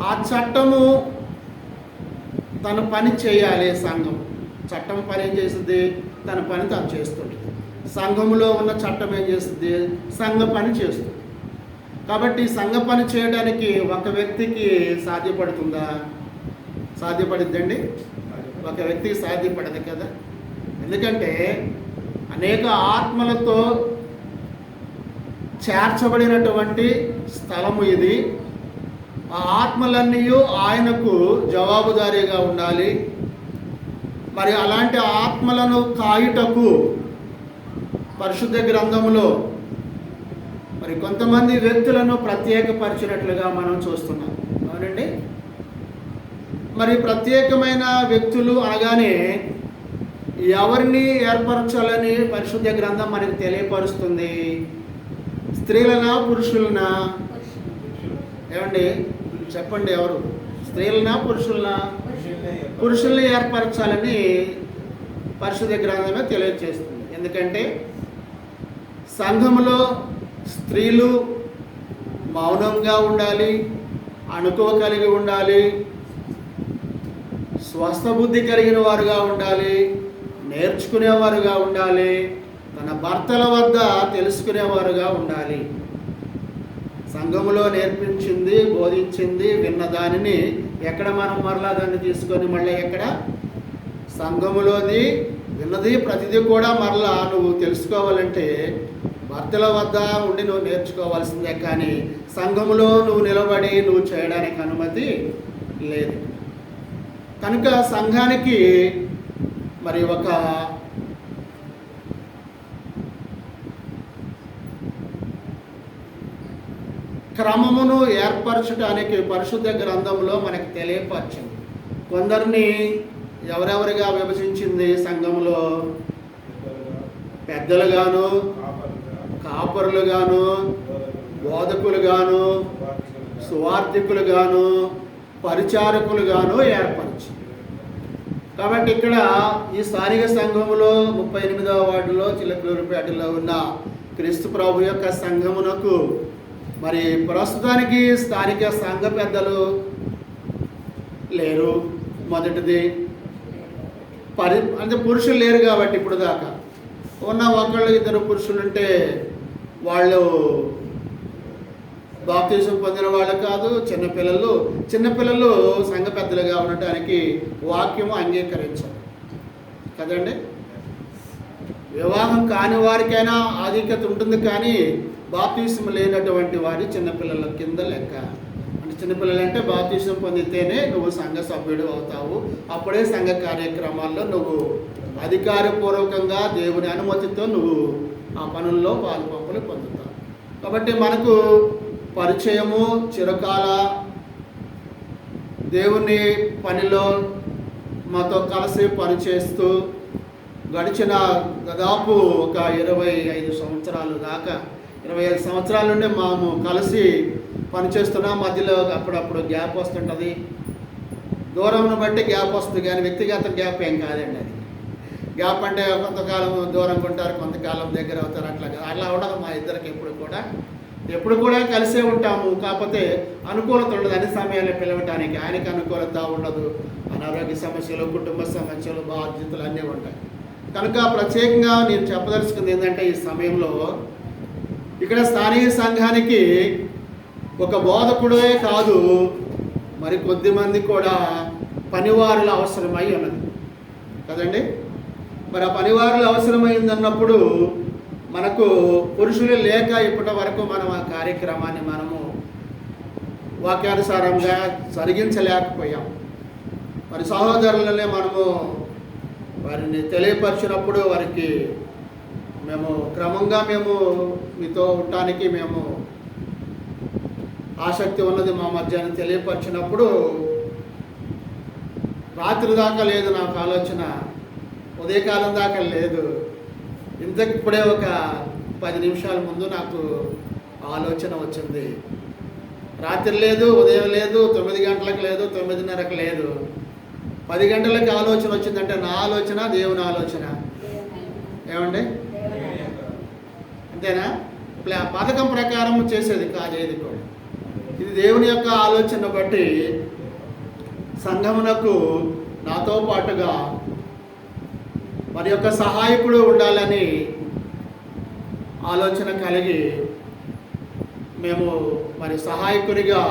ఆ చట్టము తన పని చేయాలి. సంఘం చట్టం పని ఏం చేస్తుంది? తన పని తాను చేస్తుంది. సంఘములో ఉన్న చట్టం ఏం చేస్తుంది? సంఘ పని చేస్తుంది. కాబట్టి సంఘ పని చేయడానికి ఒక వ్యక్తికి సాధ్యపడుతుందా? సాధ్యపడిద్దండి? ఒక వ్యక్తికి సాధ్యపడదు కదా. ఎందుకంటే అనేక ఆత్మలతో చేర్చబడినటువంటి స్థలము ఇది. ఆ ఆత్మలన్నీ ఆయనకు జవాబుదారీగా ఉండాలి. మరి అలాంటి ఆత్మలను కాయుటకు పరిశుద్ధ గ్రంథములో మరి కొంతమంది వ్యక్తులను ప్రత్యేకపరిచినట్లుగా మనం చూస్తున్నాం. అవునండి. మరి ప్రత్యేకమైన వ్యక్తులు అనగానే ఎవరిని ఏర్పరచాలని పరిశుద్ధ గ్రంథం మనకు తెలియపరుస్తుంది? స్త్రీలనా, పురుషులనా? ఏమండి చెప్పండి, ఎవరు? స్త్రీలనా, పురుషులనా? పురుషుల్ని ఏర్పరచాలని పరిశుద్ధ గ్రంథమే తెలియజేస్తుంది. ఎందుకంటే సంఘములో స్త్రీలు మౌనంగా ఉండాలి, అణుకువ కలిగి ఉండాలి, స్వస్థ బుద్ధి కలిగిన వారుగా ఉండాలి, నేర్చుకునేవారుగా ఉండాలి, తన భర్తల వద్ద తెలుసుకునేవారుగా ఉండాలి. సంఘములో నేర్పించింది, బోధించింది, విన్న దానిని ఎక్కడ మనం మరలా దాన్ని తీసుకొని మళ్ళీ ఎక్కడ? సంఘములోది విన్నది ప్రతిదీ కూడా మరలా నువ్వు తెలుసుకోవాలంటే భర్తల వద్ద ఉండి నువ్వు నేర్చుకోవాల్సిందే. కానీ సంఘములో నువ్వు నిలబడి నువ్వు చేయడానికి అనుమతి లేదు. కనుక సంఘానికి మరి ఒక క్రమమును ఏర్పరచడానికి పరిశుద్ధ గ్రంథంలో మనకు తెలియపరిచింది. కొందరిని ఎవరెవరిగా విభజించింది సంఘంలో? పెద్దలుగాను, కాపరులుగాను, బోధకులుగాను, సువార్థికులుగాను, పరిచారకులుగాను ఏర్పరిచింది. కాబట్టి ఇక్కడ ఈ స్థానిక సంఘములో 38వ వార్డులో చిలకలూరుపేటలో ఉన్న క్రీస్తు ప్రభు యొక్క సంఘమునకు మరి ప్రస్తుతానికి స్థానిక సంఘ పెద్దలు లేరు. మొదటిది అంటే పురుషులు లేరు కాబట్టి ఇప్పుడు దాకా ఉన్న ఒకళ్ళు ఇద్దరు పురుషులు ఉంటే వాళ్ళు బాప్తిజం పొందిన వాళ్ళు కాదు. చిన్నపిల్లలు సంఘ పెద్దలుగా ఉండటానికి వాక్యము అంగీకరించారు కదండి. వివాహం కాని వారికైనా ఆధిక్యత ఉంటుంది, కానీ బాప్తిజం లేనటువంటి వారి చిన్నపిల్లల కింద లెక్క. అంటే చిన్నపిల్లలు అంటే బాప్తిజం పొందితేనే నువ్వు సంఘ సభ్యుడు అవుతావు. అప్పుడే సంఘ కార్యక్రమాల్లో నువ్వు అధికారపూర్వకంగా దేవుని అనుమతితో నువ్వు ఆ పనుల్లో పాలుపంపులు పొందుతావు. కాబట్టి మనకు పరిచయము చిరకాల దేవుని పనిలో మాతో కలిసి పనిచేస్తూ గడిచిన దాదాపు ఒక 25 సంవత్సరాలు దాకా 25 సంవత్సరాల నుండి మేము కలిసి పనిచేస్తున్నాం. మధ్యలో అప్పుడప్పుడు గ్యాప్ వస్తుంటుంది, దూరంను బట్టి గ్యాప్ వస్తుంది, కానీ వ్యక్తిగత గ్యాప్ ఏం కాదండి. అది గ్యాప్ అంటే కొంతకాలం దూరంగా ఉంటారు, కొంతకాలం దగ్గర అవుతారు, అట్లా ఉండదు. మా ఇద్దరికి ఎప్పుడు కూడా కలిసే ఉంటాము. కాకపోతే అనుకూలత ఉండదు అన్ని సమయాల్లో పిలవటానికి. ఆయనకి అనుకూలత ఉండదు, అనారోగ్య సమస్యలు, కుటుంబ సమస్యలు, బాధ్యతలు అన్నీ ఉంటాయి. కనుక ప్రత్యేకంగా నేను చెప్పదలుచుకుంది ఏంటంటే ఈ సమయంలో ఇక్కడ స్థానిక సంఘానికి ఒక బోధకుడే కాదు, మరి కొద్దిమంది కూడా పనివారులు అవసరమై ఉన్నది కదండి. మరి ఆ పనివారులు అవసరమైందన్నప్పుడు మనకు పురుషులు లేక ఇప్పటి వరకు మనం ఆ కార్యక్రమాన్ని మనము వాక్యానుసారంగా జరిగించలేకపోయాం. మరి సహోదరులనే మనము వారిని తెలియపరిచినప్పుడు వారికి క్రమంగా మేము మీతో ఉండటానికి మేము ఆసక్తి ఉన్నది మా మధ్యాహ్నం తెలియపరిచినప్పుడు రాత్రి దాకా లేదు నాకు ఆలోచన, ఉదయకాలం దాకా లేదు. ఇప్పుడే ఒక 10 నిమిషాల ముందు నాకు ఆలోచన వచ్చింది. రాత్రి లేదు, ఉదయం లేదు, 9 గంటలకు లేదు, 9:30కు లేదు, 10 గంటలకు ఆలోచన వచ్చిందంటే నా ఆలోచన దేవుని ఆలోచన ఏమండి? అంతేనా? పథకం ప్రకారం చేసేది కాదు ఏది కూడా. ఇది దేవుని యొక్క ఆలోచన బట్టి సంఘమునకు నాతో పాటుగా మరి యొక్క సహాయకుడు ఉండాలని ఆలోచన కలిగి మేము మరి సహాయకునిగా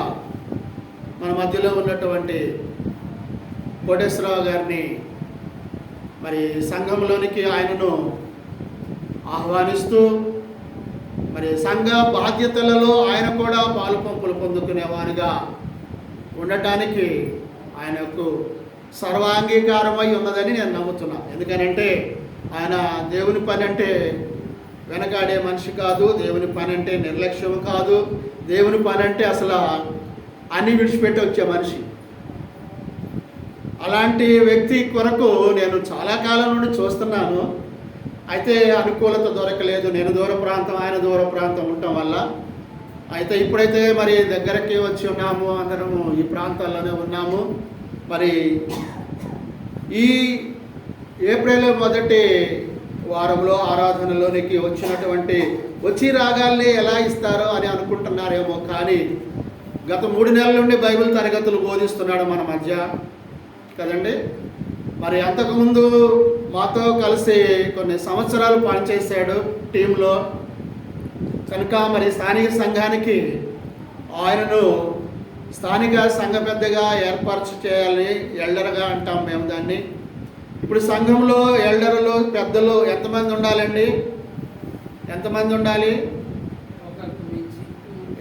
మన మధ్యలో ఉన్నటువంటి కోటేశ్వరరావు గారిని మరి సంఘంలోనికి ఆయనను ఆహ్వానిస్తూ మరి సంఘ బాధ్యతలలో ఆయన కూడా పాలు పంపులు పొందుకునేవారుగా ఉండటానికి ఆయనకు సర్వాంగీకారమై ఉన్నదని నేను నమ్ముతున్నాను. ఎందుకనంటే ఆయన దేవుని పని అంటే వెనకాడే మనిషి కాదు, దేవుని పని అంటే నిర్లక్ష్యం కాదు, దేవుని పని అంటే అసలు అన్ని విడిచిపెట్టి వచ్చే మనిషి. అలాంటి వ్యక్తి కొరకు నేను చాలా కాలం నుండి చూస్తున్నాను. అయితే అనుకూలత దొరకలేదు. నేను దూర ప్రాంతం, ఆయన దూర ప్రాంతం ఉండటం వల్ల. అయితే ఇప్పుడైతే మరి దగ్గరకి వచ్చి ఉన్నాము, అందరము ఈ ప్రాంతాల్లోనే ఉన్నాము. మరి ఈ ఏప్రిల్ మొదటి వారంలో ఆరాధనలోనికి వచ్చి రాగాల్ని ఎలా ఇస్తారో అని అనుకుంటున్నారేమో, కానీ గత 3 నెలల నుండి బైబిల్ తరగతులు బోధిస్తున్నాడు మన మధ్య కదండి. మరి అంతకుముందు మాతో కలిసి కొన్ని సంవత్సరాలు పనిచేశాడు టీంలో కనుక మరి స్థానిక సంఘానికి ఆయనను స్థానిక సంఘ పెద్దగా ఏర్పాటు చేయాలి. ఎల్డర్గా అంటాం మేము దాన్ని. ఇప్పుడు సంఘంలో ఎల్డర్లు పెద్దలు ఎంతమంది ఉండాలండి? ఎంతమంది ఉండాలి?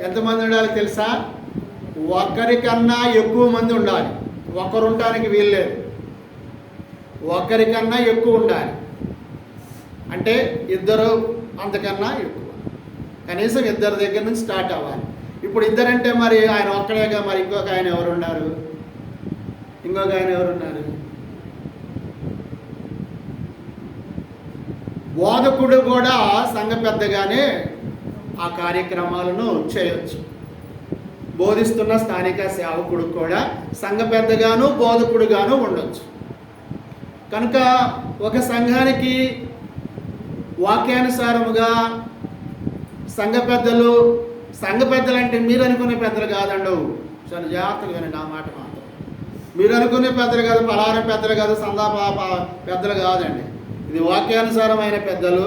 ఎంతమంది ఉండాలి తెలుసా? ఒక్కరికన్నా ఎక్కువ మంది ఉండాలి. ఒకరు ఉండడానికి వీల్లేదు, ఒక్కరికన్నా ఎక్కువ ఉండాలి. అంటే ఇద్దరు, అంతకన్నా ఎక్కువ, కనీసం ఇద్దరి దగ్గర నుంచి స్టార్ట్ అవ్వాలి. ఇప్పుడు ఇద్దరంటే మరి ఆయన ఒక్కడేగా, మరి ఇంకొక ఆయన ఎవరున్నారు? బోధకుడు కూడా సంఘ పెద్దగానే ఆ కార్యక్రమాలను చేయొచ్చు. బోధిస్తున్న స్థానిక సేవకుడు కూడా సంఘ పెద్దగాను బోధకుడుగాను ఉండొచ్చు. కనుక ఒక సంఘానికి వాక్యానుసారముగా సంఘ పెద్దలు అంటే మీరు అనుకునే పెద్దలు కాదండి. చాలా జాగ్రత్తగా వినండి నా మాట మాత్రం. మీరు అనుకునే పెద్దలు కాదు, పలారం పెద్దలు కాదు, సందాపాప పెద్దలు కాదండి. ఇది వాక్యానుసారమైన పెద్దలు,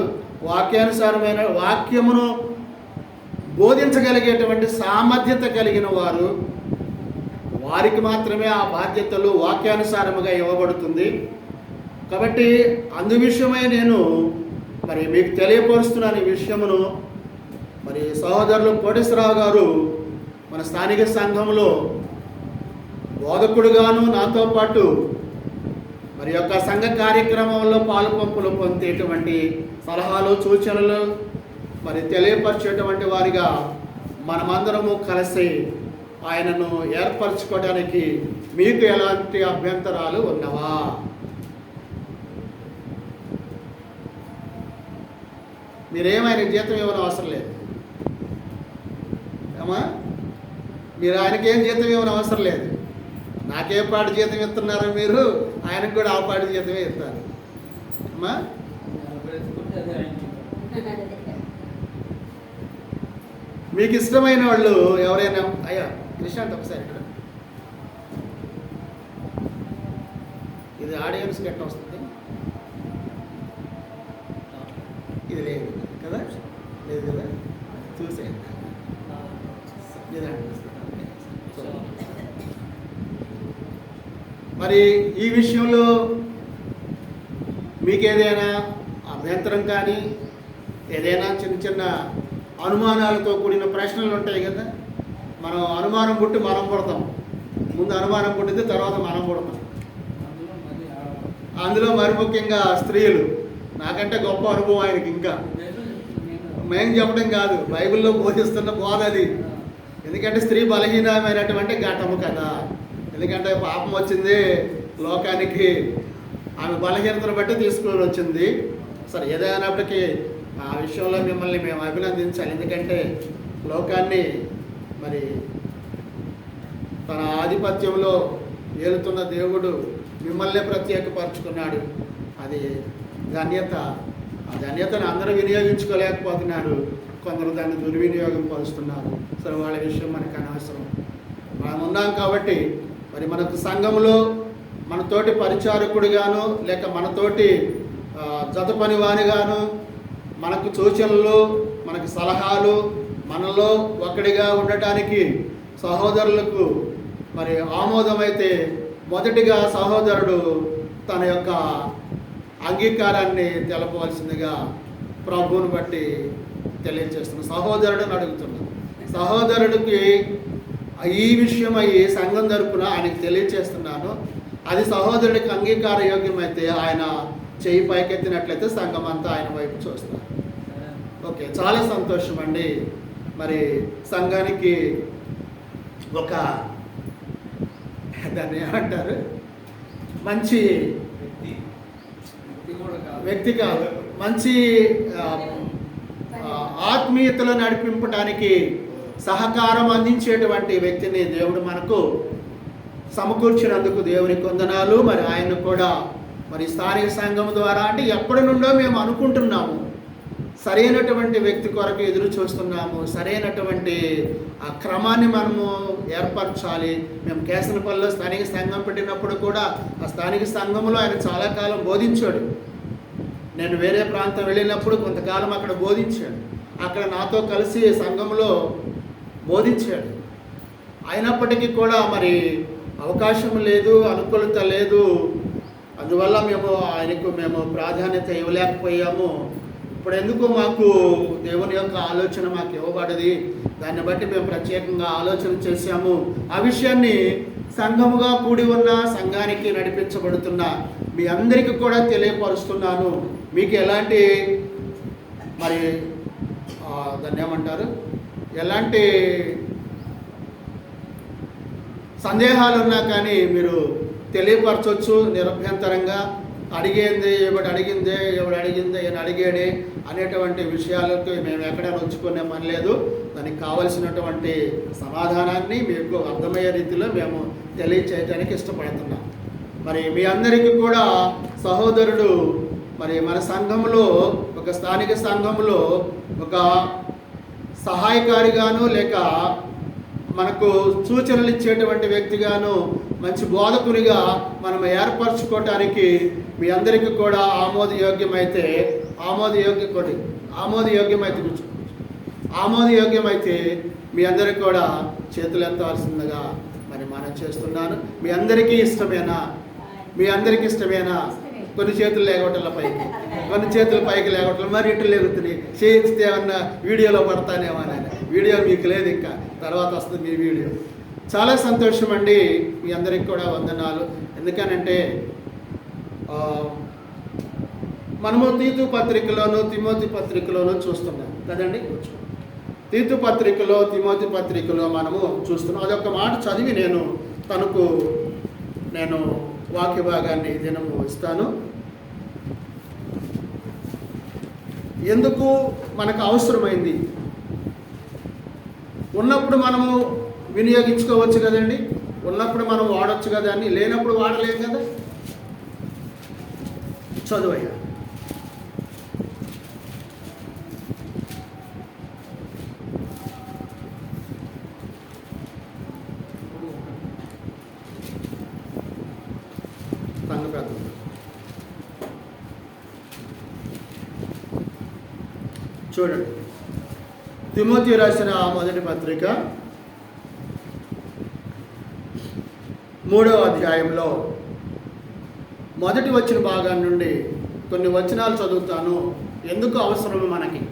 వాక్యానుసారమైన వాక్యమును బోధించగలిగేటువంటి సామర్థ్యత కలిగిన వారు. వారికి మాత్రమే ఆ బాధ్యతలు వాక్యానుసారముగా ఇవ్వబడుతుంది. కాబట్టి అందు విషయమై నేను మరి మీకు తెలియపరుస్తున్నాను ఈ విషయమును. మరి సహోదరులు కోటేశ్వరరావు గారు మన స్థానిక సంఘంలో బోధకుడుగాను నాతో పాటు మరి యొక్క సంఘ కార్యక్రమంలో పాలుపంపులు పొందేటువంటి సలహాలు సూచనలు మరి తెలియపరిచేటువంటి వారిగా మనమందరము కలిసి ఆయనను ఏర్పరచుకోవడానికి మీకు ఎలాంటి అభ్యంతరాలు ఉన్నవా? మీరేమైనా జీతం ఇవ్వడం అవసరం లేదు అమ్మా. మీరు ఆయనకేం జీతం ఇవ్వడం అవసరం లేదు. నాకే పాటి జీతం ఇస్తున్నారు మీరు, ఆయనకు కూడా ఆ పాటి జీతమే ఇస్తారు అమ్మా. మీకు ఇష్టమైన వాళ్ళు ఎవరైనా, అయ్యా కృష్ణాంత్ ఒకసారి ఇక్కడ, ఇది ఆడియన్స్ గట్ట వస్తుంది, ఇది లేదు కదా, లేదు కదా, చూసేయండి. మరి ఈ విషయంలో మీకు ఏదైనా అభ్యంతరం కానీ ఏదైనా చిన్న చిన్న అనుమానాలతో కూడిన ప్రశ్నలు ఉంటాయి కదా. మనం అనుమానం పుట్టి మనం పుడతాం. ముందు అనుమానం పుట్టితే తర్వాత మనం పుడతాం. అందులో మరి ముఖ్యంగా స్త్రీలు. నాకంటే గొప్ప అనుభవం ఆయనకి. ఇంకా మేము చెప్పడం కాదు, బైబిల్లో బోధిస్తున్న బోధ అది. ఎందుకంటే స్త్రీ బలహీనమైనటువంటి ఘటము కదా. ఎందుకంటే పాపం వచ్చింది లోకానికి, ఆమె బలహీనతను బట్టి తీసుకొని వచ్చింది. సరే, ఏదైనప్పటికీ ఆ విషయంలో మిమ్మల్ని మేము అభినందించాలి. ఎందుకంటే లోకాన్ని మరి తన ఆధిపత్యంలో ఏలుతున్న దేవుడు మిమ్మల్నే ప్రత్యేకపరుచుకున్నాడు. అది ధన్యత. ఆ ధన్యతను అందరూ వినియోగించుకోలేకపోతున్నారు, కొందరు దాన్ని దుర్వినియోగం పరుస్తున్నారు. సరే, వాళ్ళ విషయం మనకు అనవసరం. మనం ఉన్నాం కాబట్టి మరి మనకు సంఘంలో మనతోటి పరిచారకుడిగాను లేక మనతోటి జత పనివానిగాను మనకు సూచనలు, మనకు సలహాలు, మనలో ఒక్కడిగా ఉండటానికి సహోదరులకు మరి ఆమోదమైతే మొదటిగా సహోదరుడు తన యొక్క అంగీకారాన్ని తెలపవలసిందిగా ప్రభువుని బట్టి తెలియజేస్తున్నాను. సహోదరుడిని అడుగుతున్నాను. సహోదరుడికి ఈ విషయం అయ్యి సంఘం తరపున ఆయనకు తెలియచేస్తున్నాను. అది సహోదరుడికి అంగీకార యోగ్యమైతే ఆయన చేయి పైకెత్తినట్లయితే సంఘం అంతా ఆయన వైపు చూస్తారు. ఓకే, చాలా సంతోషం అండి. మరి సంఘానికి ఒక దాన్ని ఏమంటారు, మంచి వ్యక్తి కాదు, మంచి ఆత్మీయతలో నడిపింపడానికి సహకారం అందించేటువంటి వ్యక్తిని దేవుడు మనకు సమకూర్చినందుకు దేవునికి వందనాలు. మరి ఆయన కూడా మరి స్థానిక సంఘం ద్వారా అంటే ఎప్పటి నుండో మేము అనుకుంటున్నాము, సరైనటువంటి వ్యక్తి కొరకు ఎదురు చూస్తున్నాము, సరైనటువంటి ఆ క్రమాన్ని మనము ఏర్పరచాలి. మేము కేసనపల్లిలో స్థానిక సంఘం పెట్టినప్పుడు కూడా ఆ స్థానిక సంఘంలో ఆయన చాలా కాలం బోధించాడు. నేను వేరే ప్రాంతం వెళ్ళినప్పుడు కొంతకాలం అక్కడ బోధించాడు, అక్కడ నాతో కలిసి సంఘంలో బోధించాడు. అయినప్పటికీ కూడా మరి అవకాశం లేదు, అనుకూలత లేదు, అందువల్ల మేము ప్రాధాన్యత ఇవ్వలేకపోయాము. ఇప్పుడు ఎందుకు మాకు దేవుని యొక్క ఆలోచన మాకు ఇవ్వబడది, దాన్ని బట్టి మేము ప్రత్యేకంగా ఆలోచన చేశాము. ఆ విషయాన్ని సంఘముగా కూడి ఉన్న సంఘానికి నడిపించబడుతున్న మీ అందరికీ కూడా తెలియపరుస్తున్నాను. మీకు ఎలాంటి మరి దాన్ని ఏమంటారు, ఎలాంటి సందేహాలు ఉన్నా కానీ మీరు తెలియపరచవచ్చు నిరభ్యంతరంగా. అడిగేంది ఎవడు అడిగిందే, ఎవడు అడిగిందే ఈయన అడిగాడే అనేటువంటి విషయాలకు మేము ఎక్కడ నొచ్చుకునే పని లేదు. దానికి కావలసినటువంటి సమాధానాన్ని మీకు అర్థమయ్యే రీతిలో మేము తెలియచేయడానికి ఇష్టపడుతున్నాం. మరి మీ అందరికీ కూడా సహోదరుడు మరి మన సంఘంలో, ఒక స్థానిక సంఘంలో ఒక సహాయకారిగాను లేక మనకు సూచనలు ఇచ్చేటువంటి వ్యక్తిగాను మంచి బోధకునిగా మనం ఏర్పరచుకోవటానికి మీ అందరికీ కూడా ఆమోదయోగ్యమైతే మీ అందరికీ కూడా చేతులు ఎత్తవలసిందిగా మరి మనం చేస్తున్నాను. మీ అందరికీ ఇష్టమేనా? కొన్ని చేతులు లేగొట్టాల పైకి, కొన్ని చేతులు పైకి లేగొట్టాలి, మరి ఇటు లేగుతున్నాయి. చేయిస్తే ఏమన్నా వీడియోలో పడతానేమో అని. వీడియో మీకు లేదు, ఇంకా తర్వాత వస్తుంది మీ వీడియో. చాలా సంతోషం అండి. మీ అందరికి కూడా వందనాలు. ఎందుకనంటే మనము తీతు పత్రికలోను తిమోతి పత్రికలోను చూస్తున్నాం కదండి. తీతు పత్రికలో తిమోతి పత్రికలో మనము చూస్తున్నాం. అదొక మాట చదివి నేను వాక్య భాగాన్ని దినము ఇస్తాను. ఎందుకు మనకు అవసరమైంది, ఉన్నప్పుడు మనము వినియోగించుకోవచ్చు కదండి, ఉన్నప్పుడు మనం వాడచ్చు కదా అని, లేనప్పుడు వాడలేం కదా. చదువయ్యా. చూడండి, తిమోతి రాసిన మొదటి పత్రిక 3వ అధ్యాయంలో మొదటి వచ్చిన భాగం నుండి కొన్ని వచనాలు చదువుతాను. ఎందుకు అవసరము మనకి.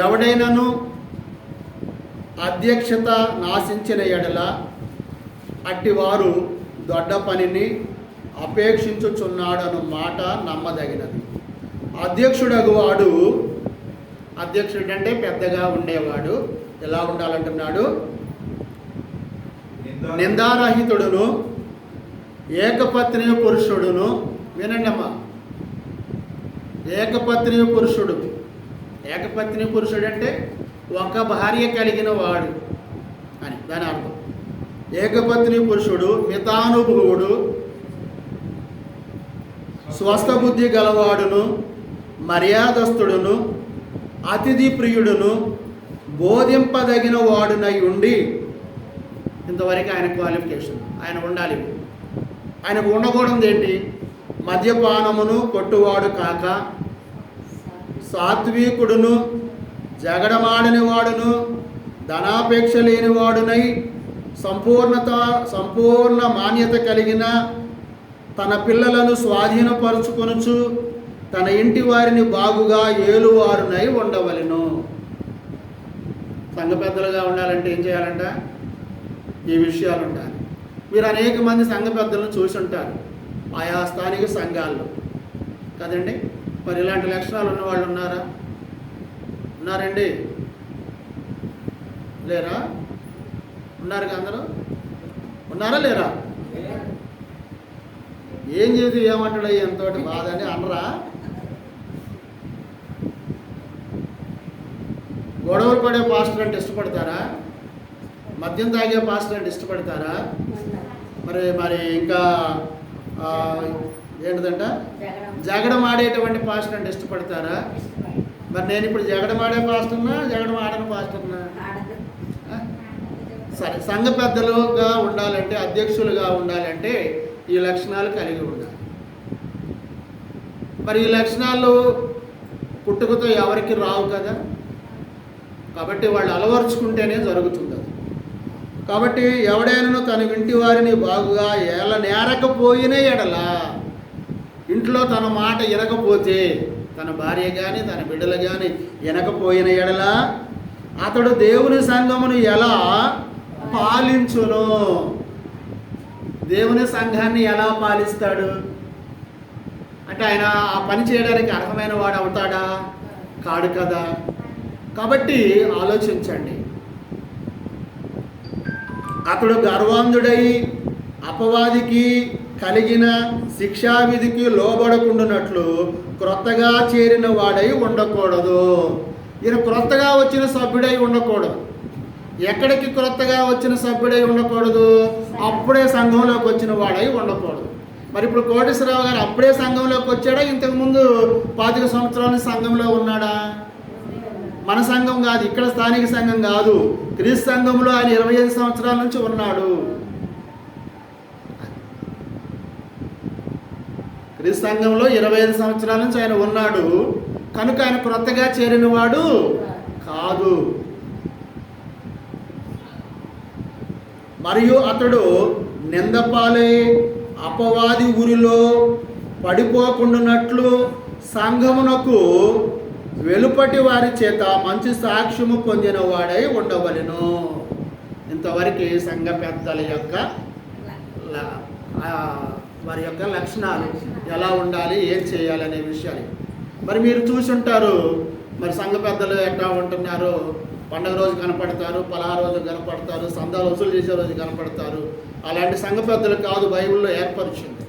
ఎవడైనాను అధ్యక్షత నాశించిన ఎడల అట్టివారు దొడ్డ పనిని అపేక్షించుచున్నాడను మాట నమ్మదగినది. అధ్యక్షుడగువాడు, అధ్యక్షుడు అంటే పెద్దగా ఉండేవాడు, ఎలా ఉండాలంటున్నాడు, నిందారహితుడును ఏకపత్ని పురుషుడును. వినండి అమ్మా, ఏకపత్ని పురుషుడు. ఏకపత్ని పురుషుడు అంటే ఒక భార్య కలిగిన వాడు అని దాని అర్థం. ఏకపత్ని పురుషుడు, మితానుభవుడు, స్వస్థబుద్ధి గలవాడును, మర్యాదస్తుడును, అతిథి ప్రియుడును, బోధింపదగిన వాడునై ఉండి. ఇంతవరకు ఆయన క్వాలిఫికేషన్, ఆయన ఉండాలి. ఆయనకు ఉండకూడదు ఏంటి? మద్యపానమును కొట్టువాడు కాక, సాత్వికుడును, జగడమాడని వాడును, ధనాపేక్ష లేని వాడునై, సంపూర్ణ మాన్యత కలిగిన, తన పిల్లలను స్వాధీనపరుచుకొనుచు తన ఇంటి వారిని బాగుగా ఏలువారునై ఉండవలెను. సంఘ పెద్దలుగా ఉండాలంటే ఏం చేయాలంట? ఈ విషయాలు ఉండాలి. మీరు అనేక మంది సంఘ పెద్దలను చూసి ఉంటారు ఆయా స్థానిక సంఘాల్లో కదండి. మరి ఇలాంటి లక్షణాలు ఉన్న వాళ్ళు ఉన్నారా? ఉన్నారండి? లేరా? ఉన్నారు కదా అందరూ? ఉన్నారా లేరా? ఏం చేసి ఏమంటాడు ఎంతోటి బాధ అని అనరా? గొడవలు పడే పాస్టర్ అంటే ఇష్టపడతారా? మద్యం తాగే పాస్టర్ అంటే ఇష్టపడతారా? మరి ఇంకా ఏంటిదంట జగడం ఆడేటువంటి పాస్టర్ అంటే ఇష్టపడతారా? మరి నేను ఇప్పుడు జగడం ఆడే పాస్టర్నా జగడం ఆడని పాస్టర్నా? సరే, సంఘ పెద్దలుగా ఉండాలంటే, అధ్యక్షులుగా ఉండాలంటే ఈ లక్షణాలు కలిగి ఉండాలి. మరి ఈ లక్షణాలు పుట్టుకతో ఎవరికి రావు కదా, కాబట్టి వాళ్ళు అలవరుచుకుంటేనే జరుగుతుంది. కాబట్టి ఎవడైనా తన ఇంటి వారిని బాగుగా నేరకపోయిన ఎడల, ఇంట్లో తన మాట వినకపోతే, తన భార్య కానీ తన బిడ్డలు కానీ వినకపోయిన ఎడల అతడు దేవుని సంఘమును ఎలా పాలించును? దేవుని సంఘాన్ని ఎలా పాలిస్తాడు అంటే ఆయన ఆ పని చేయడానికి అర్హమైన వాడు అవుతాడా? కాడు కదా. కాబట్టి ఆలోచించండి. అతడు గర్వాంధుడై అపవాదికి కలిగిన శిక్షావిధికి లోబడకుండానట్లు క్రొత్తగా చేరిన వాడై ఉండకూడదు. ఈయన క్రొత్తగా వచ్చిన సభ్యుడై ఉండకూడదు. ఎక్కడికి క్రొత్తగా వచ్చిన సభ్యుడై ఉండకూడదు? అప్పుడే సంఘంలోకి వచ్చిన వాడై ఉండకూడదు. మరి ఇప్పుడు కోటేశ్వరరావు గారు అప్పుడే సంఘంలోకి వచ్చాడా? ఇంతకుముందు 25 సంవత్సరాల సంఘంలో ఉన్నాడా? మన సంఘం కాదు, ఇక్కడ స్థానిక సంఘం కాదు, క్రీస్తు సంఘంలో ఆయన 25 సంవత్సరాల నుంచి ఉన్నాడు. క్రీస్తు సంఘంలో 25 సంవత్సరాల నుంచి ఆయన ఉన్నాడు కనుక ఆయన క్రొత్తగా చేరిన వాడు కాదు. మరియు అతడు నిందపాలై అపవాది ఊరిలో పడిపోకుండానట్లు సంఘమునకు వెలుపటి వారి చేత మంచి సాక్ష్యము పొందిన వాడై ఉండవలెను. ఇంతవరకు సంఘ పెద్దల యొక్క వారి యొక్క లక్షణాలు ఎలా ఉండాలి, ఏం చేయాలి అనే విషయాలు మరి మీరు చూసుంటారు. మరి సంఘ పెద్దలు ఎట్లా ఉంటున్నారు? పండగ రోజు కనపడతారు, పలహార రోజు కనపడతారు, సందాలు వసూలు చేసే రోజు కనపడతారు. అలాంటి సంఘ పెద్దలు కాదు బైబిల్లో ఏర్పరిచింది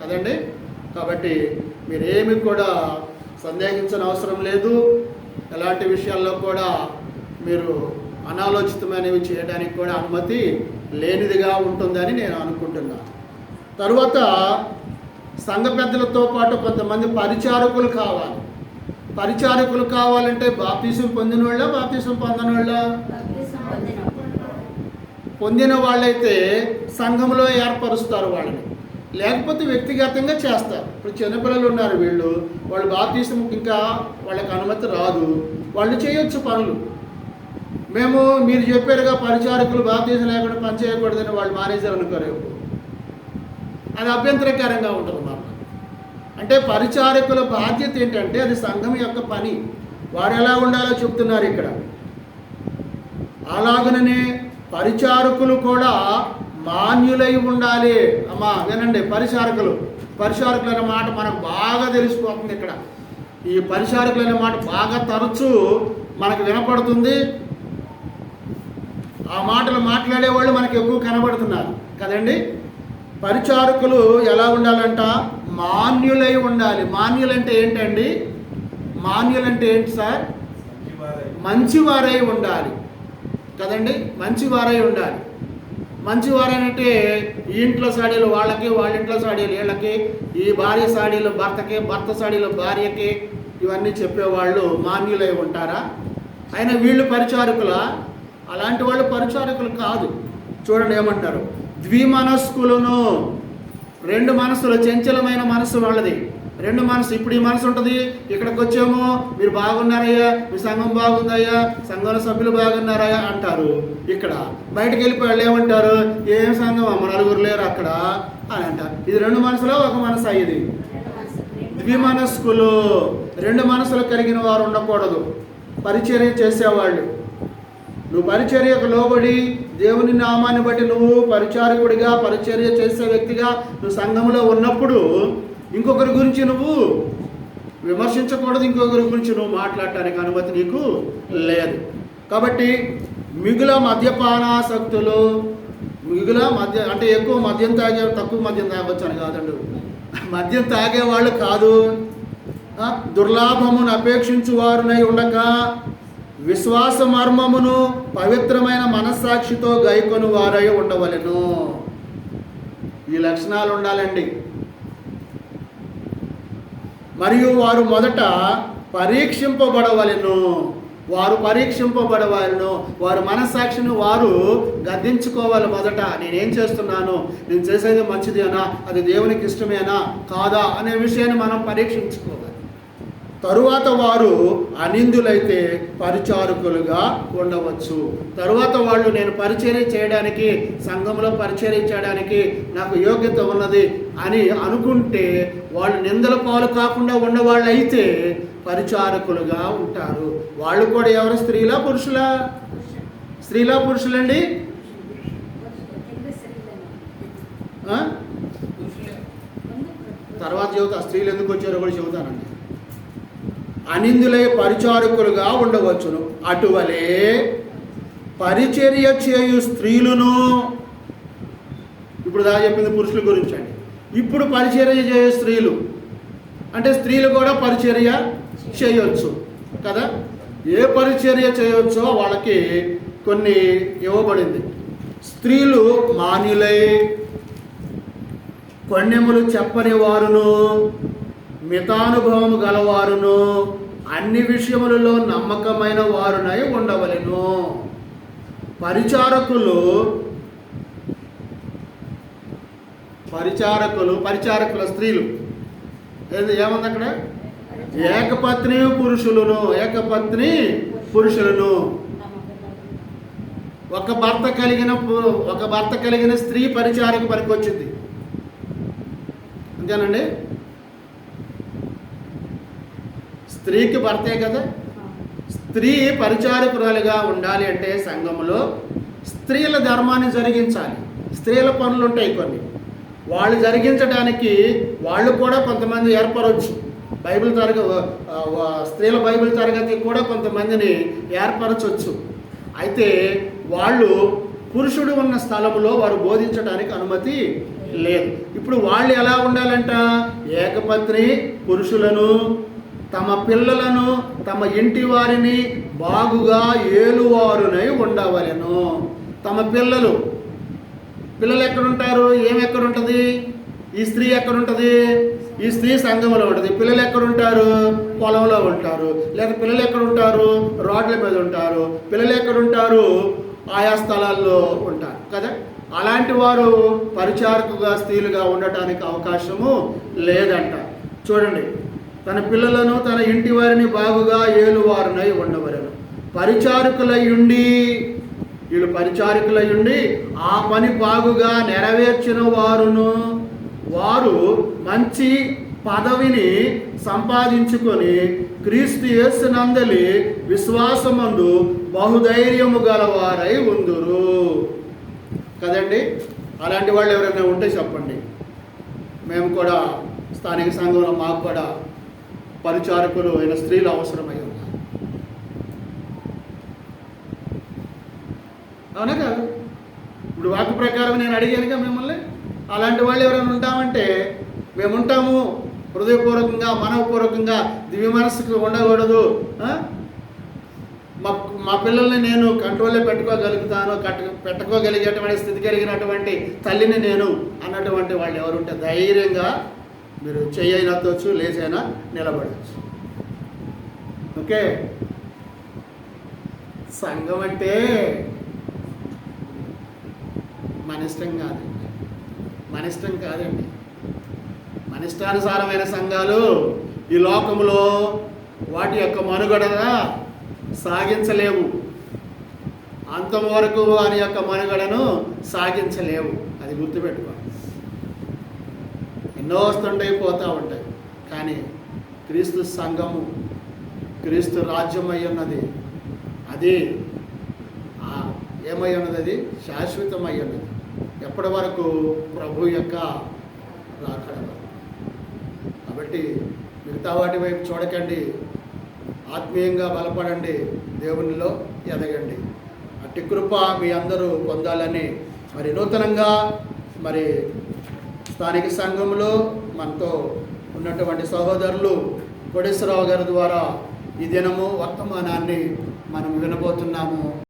కదండి. కాబట్టి మీరేమి కూడా సందేహించిన అవసరం లేదు. ఎలాంటి విషయాల్లో కూడా మీరు అనాలోచితమైనవి చేయడానికి కూడా అనుమతి లేనిదిగా ఉంటుందని నేను అనుకుంటున్నాను. తరువాత సంఘ పెద్దలతో పాటు కొంతమంది పరిచారకులు కావాలి. పరిచారకులు కావాలంటే బాప్తిసం పొందిన వాళ్ళ, బాప్తిసం పొందిన వాళ్ళ? పొందిన వాళ్ళైతే సంఘంలో ఏర్పరుస్తారు వాళ్ళని, లేకపోతే వ్యక్తిగతంగా చేస్తారు. ఇప్పుడు చిన్నపిల్లలు ఉన్నారు, వాళ్ళు బాప్తిసం ఇంకా వాళ్ళకి అనుమతి రాదు, వాళ్ళు చేయొచ్చు పనులు. మీరు చెప్పారుగా పరిచారకులు బాప్తిసం లేకుండా పని చేయకూడదని వాళ్ళు మానేశారు అనుకోరు, అది అభ్యంతరకరంగా ఉంటుంది మాట. అంటే పరిచారకుల బాధ్యత ఏంటంటే అది సంఘం యొక్క పని. వారు ఎలా ఉండాలో చెప్తున్నారు ఇక్కడ. అలాగనే పరిచారకులు కూడా మాన్యులై ఉండాలి. అమ్మా వినండి, పరిచారకులు అనే మాట మనకు బాగా తెలిసిపోతుంది ఇక్కడ. ఈ పరిచారకులు అనే మాట బాగా తరచూ మనకు వినపడుతుంది. ఆ మాటలు మాట్లాడేవాళ్ళు మనకు ఎక్కువ కనబడుతున్నారు కదండి. పరిచారకులు ఎలా ఉండాలంట? మాన్యులై ఉండాలి. మాన్యులంటే ఏంటండి? మాన్యులంటే ఏంటి సార్? మంచివారై ఉండాలి కదండి. మంచివారై ఉండాలి. మంచివారంటే ఈ ఇంట్లో సాడీలు వాళ్ళకి, వాళ్ళ ఇంట్లో సాడీలు వీళ్ళకి, ఈ భార్య సాడీలు భర్తకి, భర్త సాడీలు భార్యకి, ఇవన్నీ చెప్పేవాళ్ళు మాన్యులై ఉంటారా? అయినా వీళ్ళు పరిచారకులా? అలాంటి వాళ్ళు పరిచారకులు కాదు. చూడండి ఏమంటారు, ద్విమనస్కులను, రెండు మనసులు, చంచలమైన మనసు వాళ్ళది, రెండు మనసు. ఇప్పుడు ఈ మనసు ఉంటుంది, ఇక్కడికి వచ్చాము మీరు బాగున్నారయ్యా, మీ సంఘం బాగుందయ్యా, సంఘంలో సభ్యులు బాగున్నారయ్యా అంటారు. ఇక్కడ బయటకు వెళ్ళిపోయి ఏమంటారు, ఏం సంఘం అమ్మ, నలుగురు లేరు అక్కడ అని అంటారు. ఇది రెండు మనసులో ఒక మనసు అయ్యేది. ద్విమనస్కులు, రెండు మనసులు కలిగిన వారు ఉండకూడదు. పరిచర్య చేసేవాళ్ళు నువ్వు పరిచర్యకు లోబడి దేవుని నామాన్ని బట్టి నువ్వు పరిచారకుడిగా పరిచర్య చేసే వ్యక్తిగా నువ్వు సంఘంలో ఉన్నప్పుడు ఇంకొకరి గురించి నువ్వు విమర్శించకూడదు, ఇంకొకరి గురించి నువ్వు మాట్లాడటానికి అనుమతి నీకు లేదు. కాబట్టి మిగుల మద్యపానాసక్తులు, మిగుల మద్య అంటే ఎక్కువ మద్యం తాగే, తక్కువ మద్యం తాగొచ్చు అని కాదండి, మద్యం తాగేవాళ్ళు కాదు, దుర్లాభమును అపేక్షించు వారునై ఉండక విశ్వాస మర్మమును పవిత్రమైన మనస్సాక్షితో గైకొని వారై ఉండవలెను. ఈ లక్షణాలు ఉండాలండి. మరియు వారు మొదట పరీక్షింపబడవలెను, వారు మనస్సాక్షిని వారు గద్దించుకోవాలి. మొదట నేనేం చేస్తున్నాను, నేను చేసేది మంచిదేనా, అది దేవునికి ఇష్టమేనా కాదా అనే విషయాన్ని మనం పరీక్షించుకోవాలి. తరువాత వారు అనిందులైతే పరిచారకులుగా ఉండవచ్చు. తరువాత వాళ్ళు నేను పరిచర్య చేయడానికి, సంఘంలో పరిచర్య చేయడానికి నాకు యోగ్యత ఉన్నది అని అనుకుంటే వాళ్ళు నిందల పాలు కాకుండా ఉన్నవాళ్ళు అయితే పరిచారకులుగా ఉంటారు. వాళ్ళు కూడా ఎవరు, స్త్రీలా పురుషులా? స్త్రీలా పురుషులండి? తర్వాత చెబుతా స్త్రీలు ఎందుకు వచ్చారో కూడా చెబుతానండి. అనిందులై పరిచారకులుగా ఉండవచ్చును. అటువలే పరిచర్య చేయు స్త్రీలను, ఇప్పుడు దాకా చెప్పింది పురుషుల గురించి అండి. ఇప్పుడు పరిచర్య చేయు స్త్రీలు అంటే స్త్రీలు కూడా పరిచర్య చేయొచ్చు కదా. ఏ పరిచర్య చేయొచ్చో వాళ్ళకి కొన్ని ఇవ్వబడింది. స్త్రీలు మాన్యులై, కొన్నెములు చెప్పని వారును, మితానుభవము గలవారును, అన్ని విషయములలో నమ్మకమైన వారునై ఉండవలెను. పరిచారకుల స్త్రీలు ఏమంది అక్కడ? ఏకపత్ని పురుషులను. ఒక భర్త కలిగిన స్త్రీ పరిచారకు పనికొచ్చింది, అంతేనండి. స్త్రీకి భర్తే కదా. స్త్రీ పరిచారకురాలుగా ఉండాలి అంటే సంఘంలో స్త్రీల ధర్మాన్ని జరిగించాలి. స్త్రీల పనులు ఉంటాయి కొన్ని, వాళ్ళు జరిగించడానికి వాళ్ళు కూడా కొంతమంది ఏర్పరవచ్చు. స్త్రీల బైబిల్ తరగతి కూడా కొంతమందిని ఏర్పరచవచ్చు. అయితే వాళ్ళు పురుషుడు ఉన్న స్థలంలో వారు బోధించడానికి అనుమతి లేదు. ఇప్పుడు వాళ్ళు ఎలా ఉండాలంట? ఏకపత్ని పురుషులను, తమ పిల్లలను, తమ ఇంటి వారిని బాగుగా ఏలువారునై ఉండవలెను. తమ పిల్లలు ఎక్కడుంటారు? ఎక్కడుంటుంది? ఈ స్త్రీ ఎక్కడుంటుంది? ఈ స్త్రీ సంఘంలో ఉంటుంది. పిల్లలు ఎక్కడుంటారు? పొలంలో ఉంటారు. లేదా పిల్లలు ఎక్కడుంటారు? రోడ్ల మీద ఉంటారు. పిల్లలు ఎక్కడుంటారు? ఆయా స్థలాల్లో ఉంటారు కదా. అలాంటి వారు పరిచారకుగా స్త్రీలుగా ఉండటానికి అవకాశము లేదంట. చూడండి, తన పిల్లలను, తన ఇంటి వారిని బాగుగా ఏలువారునై ఉండవలెను. వీళ్ళు పరిచారకులై ఉండి ఆ పని బాగుగా నెరవేర్చిన వారు మంచి పదవిని సంపాదించుకొని క్రీస్తు యేసునందలి విశ్వాసమందు బహుధైర్యము గలవారై ఉందురు కదండి. అలాంటి వాళ్ళు ఎవరైనా ఉంటే చెప్పండి. మేము కూడా స్థానిక సంఘంలో మాకు కూడా పరిచారకులు అయిన స్త్రీలు అవసరమై ఉన్నారు. అవునా కాదు? ఇప్పుడు వాక్య ప్రకారం నేను అడిగానుగా మిమ్మల్ని, అలాంటి వాళ్ళు ఎవరైనా ఉంటామంటే మేము ఉంటాము. హృదయపూర్వకంగా, మనవపూర్వకంగా దివ్య మనస్సుకు ఉండకూడదు. మా పిల్లల్ని నేను కంట్రోల్లో పెట్టుకోగలిగేటువంటి స్థితి కలిగినటువంటి తల్లిని నేను అన్నటువంటి వాళ్ళు ఎవరుంటే ధైర్యంగా మీరు చెయ్యైనా తోచు, లేచైనా నిలబడచ్చు. ఓకే. సంఘం అంటే మన ఇష్టం కాదండి. మన ఇష్టానుసారమైన సంఘాలు ఈ లోకంలో వాటి యొక్క మనుగడ సాగించలేవు. అంతం వరకు వారి యొక్క మనుగడను సాగించలేవు. అది గుర్తుపెట్టుకోండి. ఎన్నో వస్తుంటాయి, పోతూ ఉంటాయి. కానీ క్రీస్తు సంఘము, క్రీస్తు రాజ్యం అయి ఉన్నది. అది ఏమై ఉన్నది? అది శాశ్వతమై ఉన్నది. ఎప్పటి వరకు? ప్రభు యొక్క రాకడ వరకు. కాబట్టి మిగతా వాటి వైపు చూడకండి, ఆత్మీయంగా బలపడండి, దేవునిలో ఎదగండి. అట్టి కృప మీ అందరూ పొందాలని మరి నూతనంగా మరి స్థానిక సంఘంలో మనతో ఉన్నటువంటి సహోదరులు కోటేశ్వరరావు గారి ద్వారా ఈ దినము వర్తమానాన్ని మనం వినబోతున్నాము.